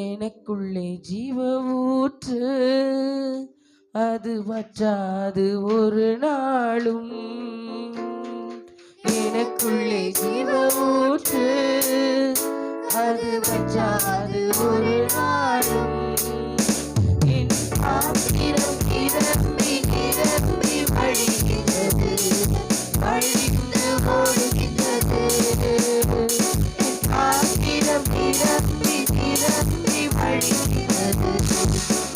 எனக்குள்ளே ஜீவ ஊற்று அது வற்றாது ஒரு நாளும். எனக்குள்ளே ஜீவ ஊற்று அது வற்றாது ஒரு நாளும். என் பாத்திரம் நிரம்பி நிரம்பி வழிகிறது, வழிந்து ஓடுகிறது. என் பாத்திரம் நிரம்பி நிரம்பி வழிகிறது,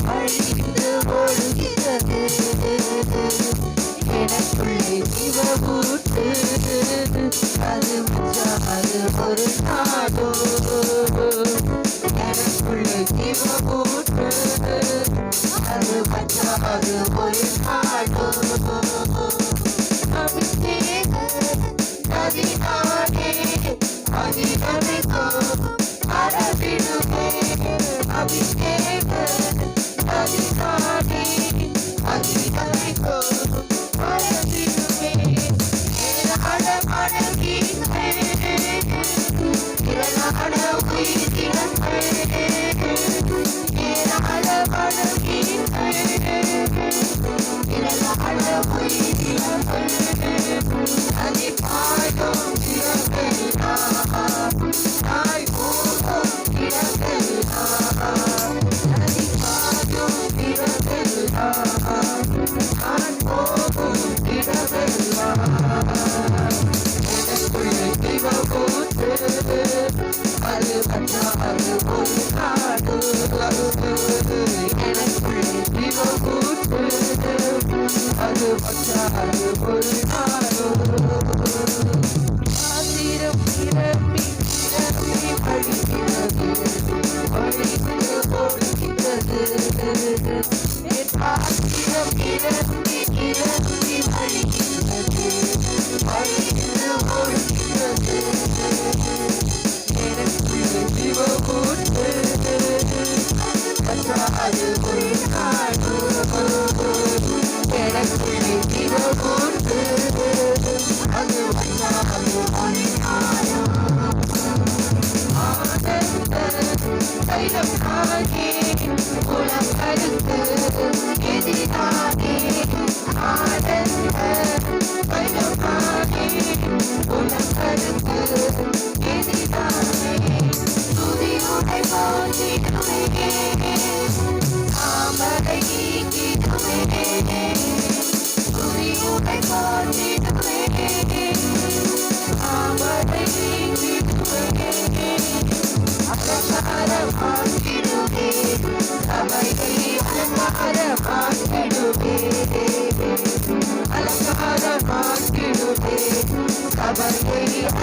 வழிந்து ஓடுகிறது. எனக்குள்ளே ஜீவ ஊற்று அது வற்றாது ஒரு நாளும். எனக்குள்ளே ஜீவ ஊற்று அது வற்றாது ஒரு நாளும். அபிஷேக நதினானே அதிகமிக்கோ அரவிடுமே. அபிஷேக நதினானே அதிகமிக்கோ அரவிடுமே.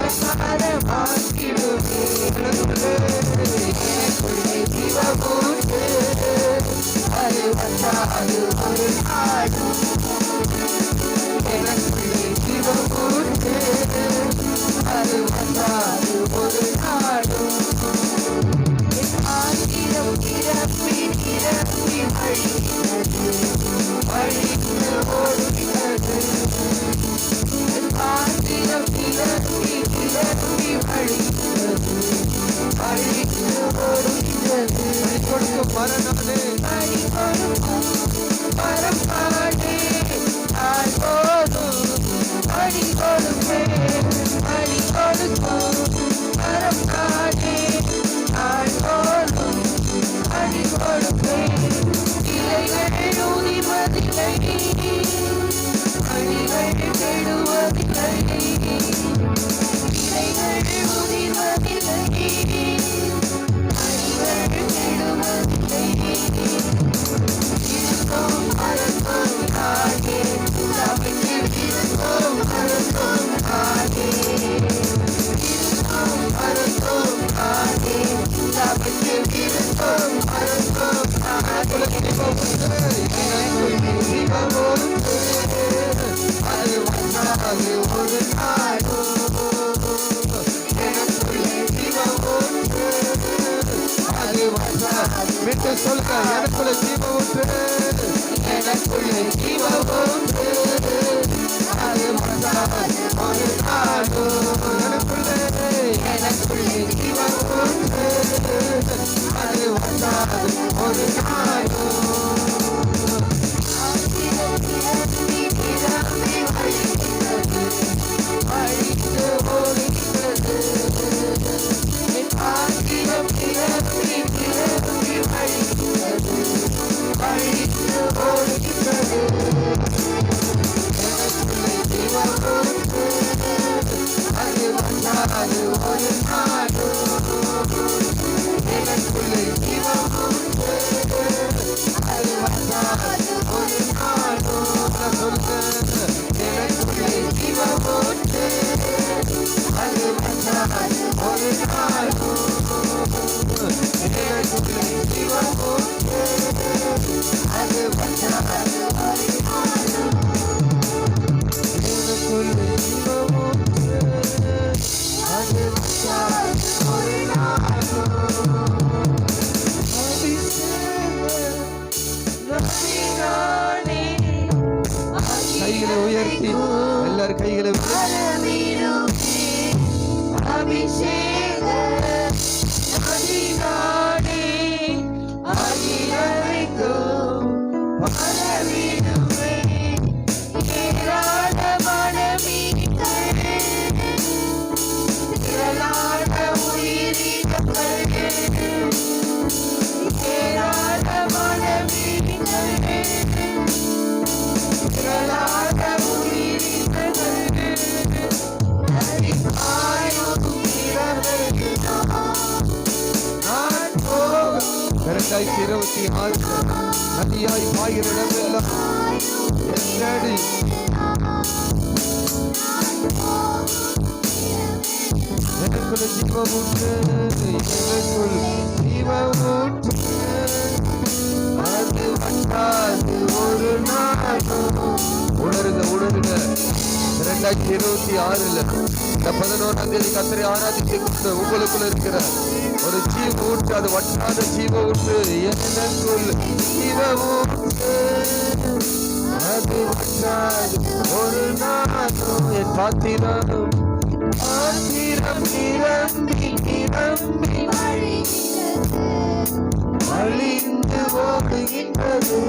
ஆசாரமாக்கிடுமே. எனக்குள்ளே ஜீவமூற்று, அது வந்தாது ஒரு நாடும். எனக்குள்ளே ஜீவமூற்று, அது வந்தாது ஒரு நாடும். ஆயிரம் நிரப்பி நிரப்பி வழிகிறது, வழிந்து ஓடுகிறது. ஆயிரம் நிரப்பி நிரப்பி வழிகிறது, வழிந்து ஓடுகிறது. பணி கொடுக்கும் மரணாலே, பணி கொடுக்கும் மரப்பாடே நான் போதும். பணி கொடுப்பேன், பணி கொடுக்கும் மரப்பாடே நான் போதும். பணி கொடுப்பேன், இலைகள் உதிர்வதில்லை, பணிகள் கெடுவதில்லை. இலைகள் உதிர்வதில்லை, பணிகள் கெடுவதில்லை. இருக்கும் மரத்தும் நானே, சபைக்கு இருக்கும் மரத்தும் நானே. இருக்கும் மரத்தும் நானே, சபைக்கு இருக்கும் மரத்தும் நானே. எனக்குள்ளே ஜீவமூற்று, அது வந்தாது ஒரு நாடும். எனக்குள்ளே ஜீவமூற்று, அது வந்தாது. விட்டு சொல்லுங்க, எனக்குள்ளே ஜீவமூற்று, எனக்குள்ளே ஜீவமூற்று, அது வந்தாது ஒரு நாடும். எனக்குள்ளே ஜீவமூற்று, அது வந்தாது ஒரு நாடும். அழித்து ஓடுகிறது, ஆயிரம் நிரப்பி நிரப்பி வழிகிறது, அழித்து ஓடுகிறது. எனக்குள்ளே ஜீவமூற்று, அது வந்தாது ஒரு நாடும். எனக்குள்ளே ஜீவமூற்று, அது வந்தாது ஒரு நாடும். சொல்லுங்க, எனக்குள்ளே ஜீவமூற்று, அது வந்தாது ஒரு நாடும். எனக்குள்ளே ஜீவமூற்று, அது வந்தாது ஒரு நாடும். எனக்குள்ளே ஜீவமூற்று, அது வந்தாது ஒரு நாடும். அபிஷேகம் கைகளை உயர்த்தி, எல்லாரும் கைகளை அபிஷேக நதினானே, ஆயிரவைக்கும் பலவிடுமே. ஏராளமான மீன்கள், திரளான உயிரினங்கள், ஏராளமான மீன்கள், திரளான உயிரினங்கள். நான் போகும் 2026 நதியாய் பாய்கிற இடமெல்லாம் என்னடி எனக்குள்ள ஜீவமூற்று, எனக்குள் ஜீவமூற்று, அது வந்தாது ஒரு நாடும். உணருங்க உணருங்க, 2026 இந்த 11ஆம் தேதி கர்த்தரை ஆராதித்து உங்களுக்குள்ள இருக்கிற ஒரு ஜீவ ஊற்று, அது வற்றாத ஜீவ ஊற்று. எனக்குள் ஜீவ ஊற்று, அது வற்றாது ஒரு நாடும். என் பாத்திரம் பாத்திரம் நிரம்பி நிரம்பி வழிந்து ஓடுகின்றது.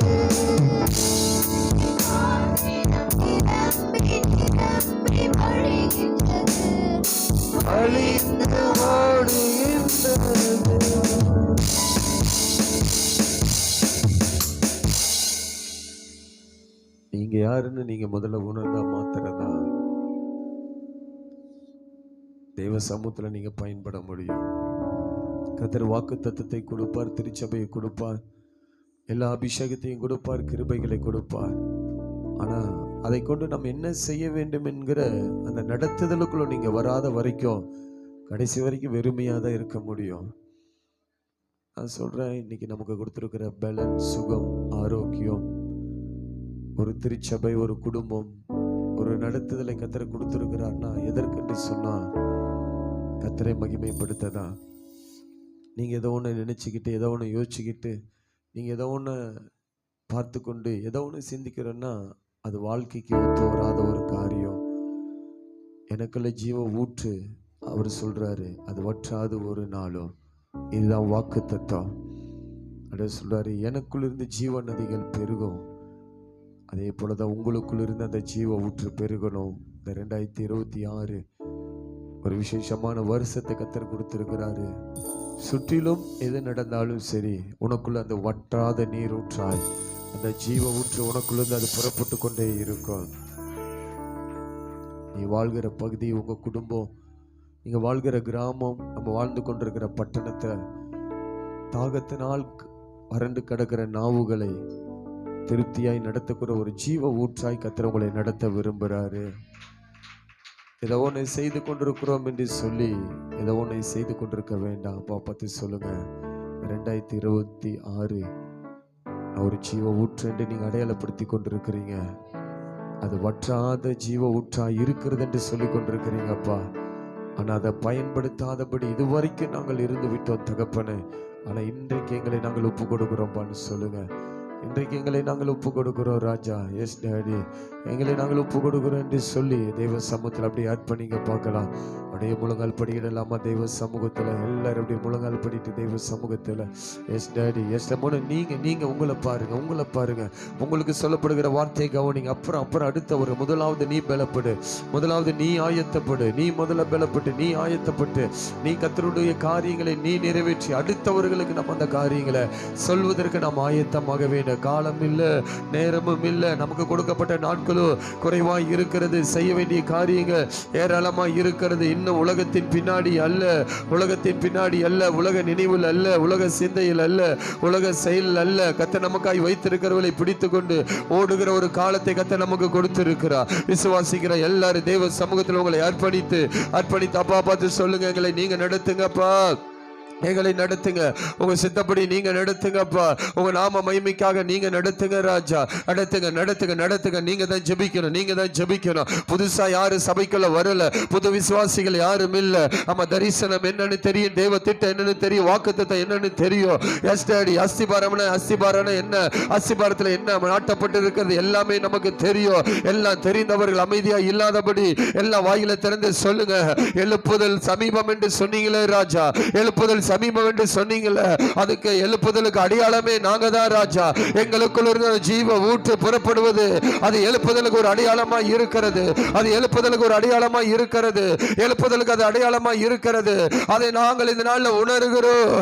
வழிந்து ஓடுகின்றது. நீங்க யாருன்னு நீங்க முதல்ல உணர்ந்தா மாத்திரதான் தேவ சமூகத்துல நீங்க பயன்பட முடியும். கர்த்தர் வாக்கு தத்தத்தை கொடுப்பார், திருச்சபையை கொடுப்பார், எல்லா அபிஷேகத்தையும் கொடுப்பார், கிருபைகளை கொடுப்பார். ஆனா அதை கொண்டு நம்ம என்ன செய்ய வேண்டும் என்கிற அந்த நடத்துதலுக்குள்ள நீங்க வராத வரைக்கும் கடைசி வரைக்கும் வெறுமையாக தான் இருக்க முடியும். நான் சொல்றேன், இன்னைக்கு நமக்கு கொடுத்துருக்கிற பலன், சுகம், ஆரோக்கியம், ஒரு திருச்சபை, ஒரு குடும்பம், ஒரு நடத்துதலை கத்தரை கொடுத்துருக்கிறார்னா எதற்கென்று சொன்னா கத்தரை மகிமைப்படுத்ததான். நீங்க ஏதோ ஒன்று நினைச்சுக்கிட்டு, ஏதோ ஒன்று யோசிச்சுக்கிட்டு, நீங்க ஏதோ ஒன்று பார்த்து கொண்டு ஏதோ ஒன்று சிந்திக்கிறோன்னா அது வாழ்க்கைக்கு ஒத்து வராத ஒரு காரியம். எனக்குள்ள ஜீவ ஊற்று அவர் சொல்றாரு, அது வற்றாது ஒரு நாளும். இதுதான் வாக்கு தத்துவம். அப்படியே சொல்றாரு, எனக்குள்ள இருந்து ஜீவ நதிகள் பெருகும், அதே போலதான் உங்களுக்குள்ள இருந்து அந்த ஜீவ ஊற்று பெருகணும். இந்த 2026 ஒரு விசேஷமான வருஷத்தை கத்தர் கொடுத்திருக்கிறாரு. சுற்றிலும் எது நடந்தாலும் சரி, உனக்குள்ள அந்த வற்றாத நீர் ஊற்றாய், அந்த ஜீவ ஊற்று உனக்குள்ள அது புறப்பட்டு கொண்டே இருக்கும். நீ வாழ்கிற பகுதி, உங்க குடும்பம், நீங்க வாழ்கிற கிராமம், நம்ம வாழ்ந்து கொண்டிருக்கிற பட்டணத்தை தாகத்தினால் வறண்டு கிடக்கிற நாவுகளை திருப்தியாய் நடத்தக்கூட ஒரு ஜீவ ஊற்றாய் கத்தர் உங்களை நடத்த விரும்புகிறாரு. ஏதோ ஒன்றை செய்து கொண்டிருக்கிறோம் என்று சொல்லி ஏதோ ஒன்றை செய்து கொண்டிருக்க வேண்டாம். அப்பா பார்த்து சொல்லுங்க, 2026 ஒரு ஜீவ ஊற்று என்று நீங்க அடையாளப்படுத்தி கொண்டிருக்கிறீங்க. அது வற்றாத ஜீவ ஊற்றா இருக்கிறது என்று சொல்லி கொண்டிருக்கிறீங்க அப்பா. ஆனா அதை பயன்படுத்தாதபடி இதுவரைக்கும் நாங்கள் இருந்து விட்டோம் தகப்பனே. ஆனா இன்றைக்கு எங்களை நாங்கள் ஒப்பு கொடுக்கிறோம்பான்னு சொல்லுங்க. இன்றைக்கு எங்களை நாங்கள் ஒப்பு கொடுக்கிறோம் ராஜா. எஸ் டேடி, எங்களை நாங்கள் ஒப்பு கொடுக்கிறோம் என்று சொல்லி தெய்வ சமூகத்தில் அப்படியே அர்ப்பணிங்க பார்க்கலாம். அப்படியே முழங்கால் படிக்கிடலாமா தெய்வ சமூகத்தில்? எல்லாரும் அப்படியே முழங்கால் படிட்டு தெய்வ சமூகத்தில் எஸ் டேடி, எஸ் நீங்க உங்களை பாருங்க. உங்களுக்கு சொல்லப்படுகிற வார்த்தையை கவனிங்க. அப்புறம் அடுத்த ஒரு முதலாவது நீ பலப்படு, முதலாவது நீ ஆயத்தப்படு. நீ முதல்ல பலப்பட்டு, நீ ஆயத்தப்பட்டு, நீ கர்த்தருடைய காரியங்களை நீ நிறைவேற்றி அடுத்தவர்களுக்கு நம்ம அந்த காரியங்களை சொல்வதற்கு நாம் ஆயத்தமாக வேண்டும். காலம் இல்ல, நேரமும் இல்ல, நமக்கு கொடுக்கப்பட்ட நாட்களும் குறைவாய் இருக்கிறது. செய்ய வேண்டிய காரியங்கள் ஏராளமாய் இருக்கிறது. இன்னும் உலகத்தின் பின்னாடி அல்ல, உலக நினைவில் அல்ல, உலக சிந்தையில் அல்ல, உலக செயல் அல்ல. கர்த்தர் நமக்காய் வைத்திருக்கிறவர்களை பிடித்து கொண்டு ஓடுகிற ஒரு காலத்தை கர்த்தர் நமக்கு கொடுத்திருக்கிறார். விசுவாசிக்கிற எல்லாரும் தேவ சமூகத்தில் உங்களை அர்ப்பணித்து அப்பா பார்த்து சொல்லுங்க, எங்களை நீங்க நடத்துங்கப்பா, எங்களை நடத்துங்க. உங்க சித்தப்படி நீங்க நடத்துங்கப்பா. உங்க நாம மகிமைக்காக நீங்க நடத்துங்க ராஜா. நடத்துங்க. நீங்க தான் ஜெபிக்கணும். புதுசா யாரும் சபைக்குள்ள வரல, புது விசுவாசிகள் யாரும் இல்ல. ஆமா, தரிசனம் என்னன்னு தெரியும், தேவ திட்டம் என்னன்னு தெரியும், வாக்குத்தத்தம் என்னன்னு தெரியும். எஸ் டாடி, அஸ்திபாரம் என்ன, அஸ்திபாரத்துல என்ன நாட்டப்பட்டு இருக்கிறது எல்லாமே நமக்கு தெரியும். எல்லாம் தெரிந்தவர்கள் அமைதியா இல்லாதபடி எல்லாம் வாயில திறந்து சொல்லுங்க. எழுப்புதல் சமீபம் என்று சொன்னீங்களே ராஜா, எழுப்புதல் சமீபம் என்று சொன்னீங்களே, அதுக்கு எழுப்புதலுக்கு அடையாளமே நாங்க தான் ராஜா. எங்களுக்குள்ள இருந்த ஜீவ ஊற்று புறப்படுவது அது எழுப்புதலுக்கு ஒரு அடையாளமா இருக்கிறது. எழுப்புதலுக்கு அது அடையாளமா இருக்கிறது. அதை நாங்கள் இந்த நாள்ல உணர்கிறோம்.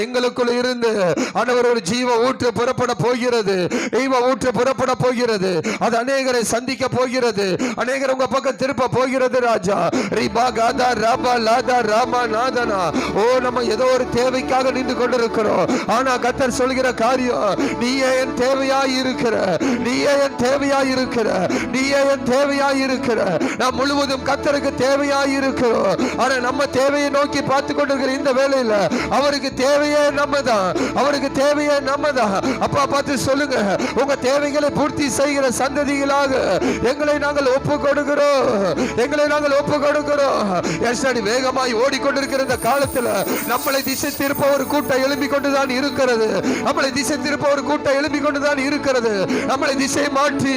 எங்களுக்குள்ள இருந்து ஆண்டவர் ஒரு ஜீவ ஊற்று புறப்பட போகிறது. அது அநேகரை சந்திக்க போகிறது. அநேகர் உங்க பக்கம் திருப்ப போகிறது ராஜா. ரிபா காதா ரபா லாதா ராமா நாதனா. ஓ, நம்ம ஏதோ ஒரு தேவைக்காக நின்று கொண்டிருக்கிறோம். ஆனா கர்த்தர் சொல்கிற காரியம், நீயே என் தேவையாய் இருக்கிற, நாம் முழுவதும் கர்த்தருக்கு தேவையாய் இருக்கிறோம். ஆனா நம்ம தேவையை நோக்கி பார்த்து கொண்டிருக்கிற இந்த வேளையில அவருக்கு தேவையே நம்ம தான். அப்பா பார்த்து சொல்லுங்க, உங்க தேவைகளை பூர்த்தி செய்கிற சந்ததிகளாக எங்களை நாங்கள் ஒப்பு கொடுக்கிறோம். வேகமாய் ஓடிக்கொண்டிருக்கிற இந்த காலத்துல நம்மளை திசை திருப்ப ஒரு கூட்டம் எழும்பிக் கொண்டுதான் இருக்கிறது. நம்மளை திசை மாற்றி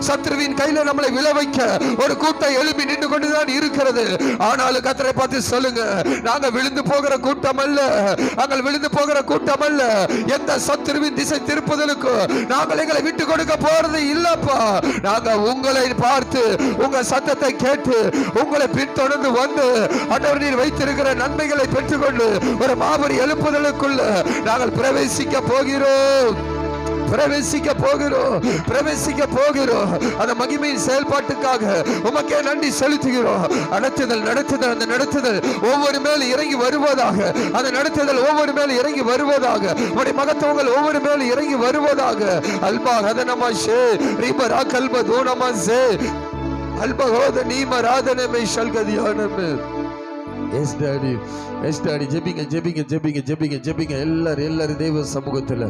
சத்ருவின் கையில நம்மளை விழ வைக்க ஒரு கூட்டம் எழும்பி நின்று கொண்டுதான் இருக்கிறது. ஆனாலும் கர்த்தரை பார்த்து சொல்லுங்க, நாங்க விழுந்து போகிற கூட்டம் அல்ல. எந்த சத்ருவின் திசை திருப்புதலுக்கு நாங்கள் எங்களை விட்டு கொடுக்க போறது இல்லப்பா. நாங்க உங்களை பார்த்து, உங்க சத்தத்தை கேட்டு, உங்களை பின்தொடர்ந்து வந்து ஆண்டவர் நீர் வைத்திருக்கிற நன்மைகளை பெற்றுக்கொண்டு ஒரு மாபெரும் எழுப்புதலுக்குள்ள நாங்கள் பிரவேசிக்க போகிறோம். பிரவேசிக்க போகிறோம், பிரவேசிக்க போகிறோம். அந்த மகிமையின் செயல்பாட்டுக்காக உமக்கே நன்றி செலுத்துகிறோம். நடத்துதல் அந்த நடத்துதல் ஒவ்வொரு மேல் இறங்கி வருவதாக, அந்த நடத்துதல் ஒவ்வொரு மேல் இறங்கி வருவதாக, உடைய மகத்துவங்கள் ஒவ்வொரு மேல் இறங்கி வருவதாக. அல்பா ஹதனமா ஷே ரிபரா கல்ப தோனமா சே அல்பா ஹோத நீம ராதனமே ஷல்கதியானமே. Yes daddy, yes daddy. ஜெபிங்க ஜெபிங்க ஜெபிங்க ஜெபிங்க ஜெபிங்க. எல்லாரும் தெய்வ சமூகத்துல,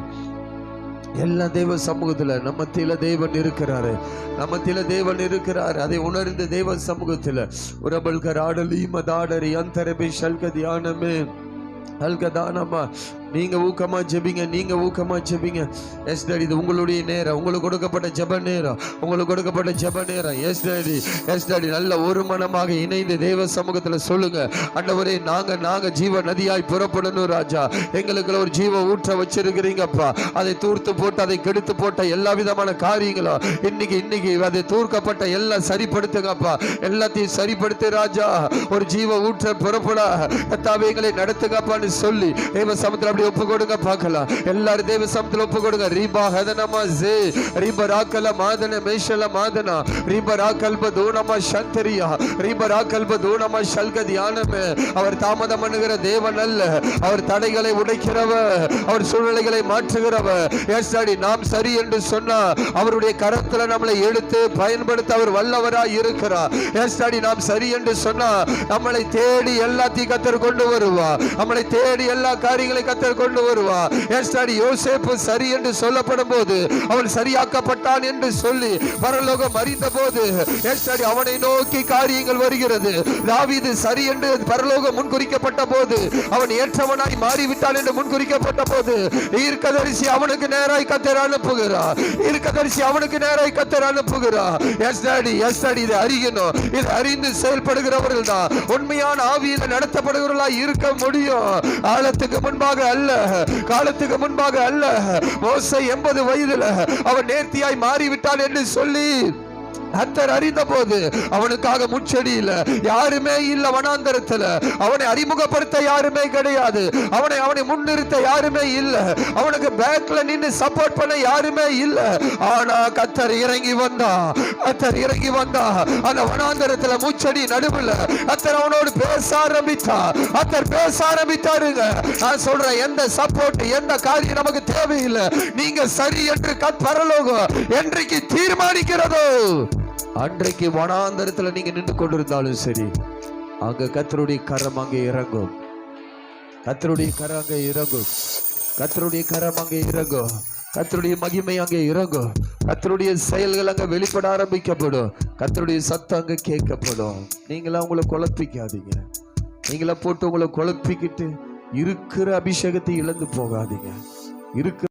எல்லா தெய்வ சமூகத்துல நம்ம மத்தியில தேவன் இருக்கிறாரு, நம்ம மத்தியில தேவன் இருக்கிறாரு. அதை உணர்ந்து தெய்வ சமூகத்துல உரபல்கர் ஆடலி மதாடரி அந்தரபி ஷல்கதியானமே அல்கதானமா. நீங்க ஊக்கமா ஜெபிங்க, நீங்க ஊக்கமா ஜெபிங்க. எஸ் டாடி, இது உங்களுடைய நேரம், உங்களுக்கு கொடுக்கப்பட்ட ஜெப நேரம், உங்களுக்கு கொடுக்கப்பட்ட ஜெப நேரம். S daddy, yes daddy. நல்ல ஒரு மனமாக இணைந்து தேவ சமூகத்துல சொல்லுங்க, ஆண்டவரே நாங்க ஜீவ நதியாய் புறப்படணும் ராஜா. எங்களுக்குள்ள ஒரு ஜீவ ஊற்ற வச்சிருக்கிறீங்கப்பா. அதை தூர்த்து போட்டு, அதை கெடுத்து போட்ட எல்லா விதமான காரியங்களும் இன்னைக்கு அதை தூர்க்கப்பட்ட எல்லாம் சரிப்படுத்துங்கப்பா. எல்லாத்தையும் சரிப்படுத்து ராஜா. ஒரு ஜீவ ஊற்ற புறப்பட கர்த்தாவே எங்களை நடத்துங்கப்பான்னு சொல்லி தேவ சமூகத்துல அப்படி ஒப்பு கொடுங்க பார்க்கலாம். எல்லாரும் தேவ சமூகத்துல ஒப்பு கொடுங்க. ரீபா ஹதனமா ஜே ரீபராக்கல மாதன மேஷல மாதனா ரீபராக்கல்ப தூணமா சந்தரியா ரீபராக்கல்ப தூணமா ஷல்கதியானமே. அவர் தாமதம் பண்ணுகிற தேவன் அல்ல, அவர் தடைகளை உடைக்கிறவர், அவர் சூழ்நிலைகளை மாற்றுகிறவர். எஸ் டாடி, நாம் சரி என்று சொன்னா அவருடைய கரத்துல நம்மளை எடுத்து பயன்படுத்த அவர் வல்லவராய் இருக்கிறார். எஸ் டாடி, நாம் சரி என்று சொன்னா நம்மளை தேடி எல்லாத்தையும் கத்தர் கொண்டு வருவா, நம்மளை தேடி எல்லா காரியங்களை கத்தர் கொண்டு வருவா. எஸ் டாடி, யோசேப்பு சரி என்று சொல்லப்படும் போது அவன் சரியாக்கப்பட்டான் என்று சொல்லி பரலோகம் அறிந்த போது எஸ் டாடி அவனை நோக்கி காரியங்கள் வருகிறது. தாவீது சரி என்று பரலோகம் முன்குறிக்கப்பட்ட போது அவன் ஏற்றவனாய் மாறிவிட்டான் என்று முன்குறிக்கப்பட்ட போது தீர்க்கதரிசி அவனுக்கு நேராய் கத்தர் அனுப்புகிறார், தீர்க்கதரிசி அவனுக்கு நேராய் கத்தர் அனுப்புகிறார். எஸ் டாடி, எஸ் டாடி, இதை அறியணும். இதை அறிந்து செயல்படுகிறவர்கள் தான் உண்மையான ஆவியில் நடத்தப்படுகிறவர்களாய் இருக்க முடியும். காலத்துக்கு முன்பாக அல்ல, காலத்துக்கு முன்பாக அல்ல. மோசே 80 வயதுல அவன் நேர்த்தியாய் மாறிவிட்டான் என்று சொல்லி கர்த்தர் அறிந்த போது அவனுக்காக முச்செடியில யாருமே இல்ல, வனாந்தரத்துல அவனை அறிமுகப்படுத்த யாருமே கிடையாது, அவனை முன்னிறுத்த யாருமே இல்ல, அவனுக்கு பேக்ல நின்று சப்போர்ட் பண்ண யாருமே இல்ல. ஆனா கர்த்தர் இறங்கி வந்தா, கர்த்தர் இறங்கி வந்தா. அந்த வனாந்தரத்துல முச்செடி நடுவுல கர்த்தர் அவனோடு பேச ஆரம்பித்தா, கர்த்தர் பேச ஆரம்பித்தாருங்க. நான் சொல்றேன், எந்த சப்போர்ட் எந்த காரியம் நமக்கு தேவையில்லை. நீங்க சரி என்று பரலோகம் என்றைக்கு தீர்மானிக்கிறதோ அன்றைக்கு வனாந்தரத்துல நீங்க நின்று கொண்டிருந்தாலும் சரி, அங்க கர்த்தருடைய கரம் அங்கே இறங்கும், கர்த்தருடைய கரம் அங்கே இறங்கும், கர்த்தருடைய கரம் அங்கே இறங்கும், கர்த்தருடைய மகிமை அங்கே இறங்கும், கர்த்தருடைய செயல்கள் அங்க வெளிப்பட ஆரம்பிக்கப்படும், கர்த்தருடைய சத்தம் அங்க கேட்கப்படும். நீங்களா உங்களை குழப்பிக்காதீங்க, நீங்களா போட்டு உங்களை குழப்பிக்கிட்டு இருக்கிற அபிஷேகத்தை இழந்து போகாதீங்க. இருக்கிற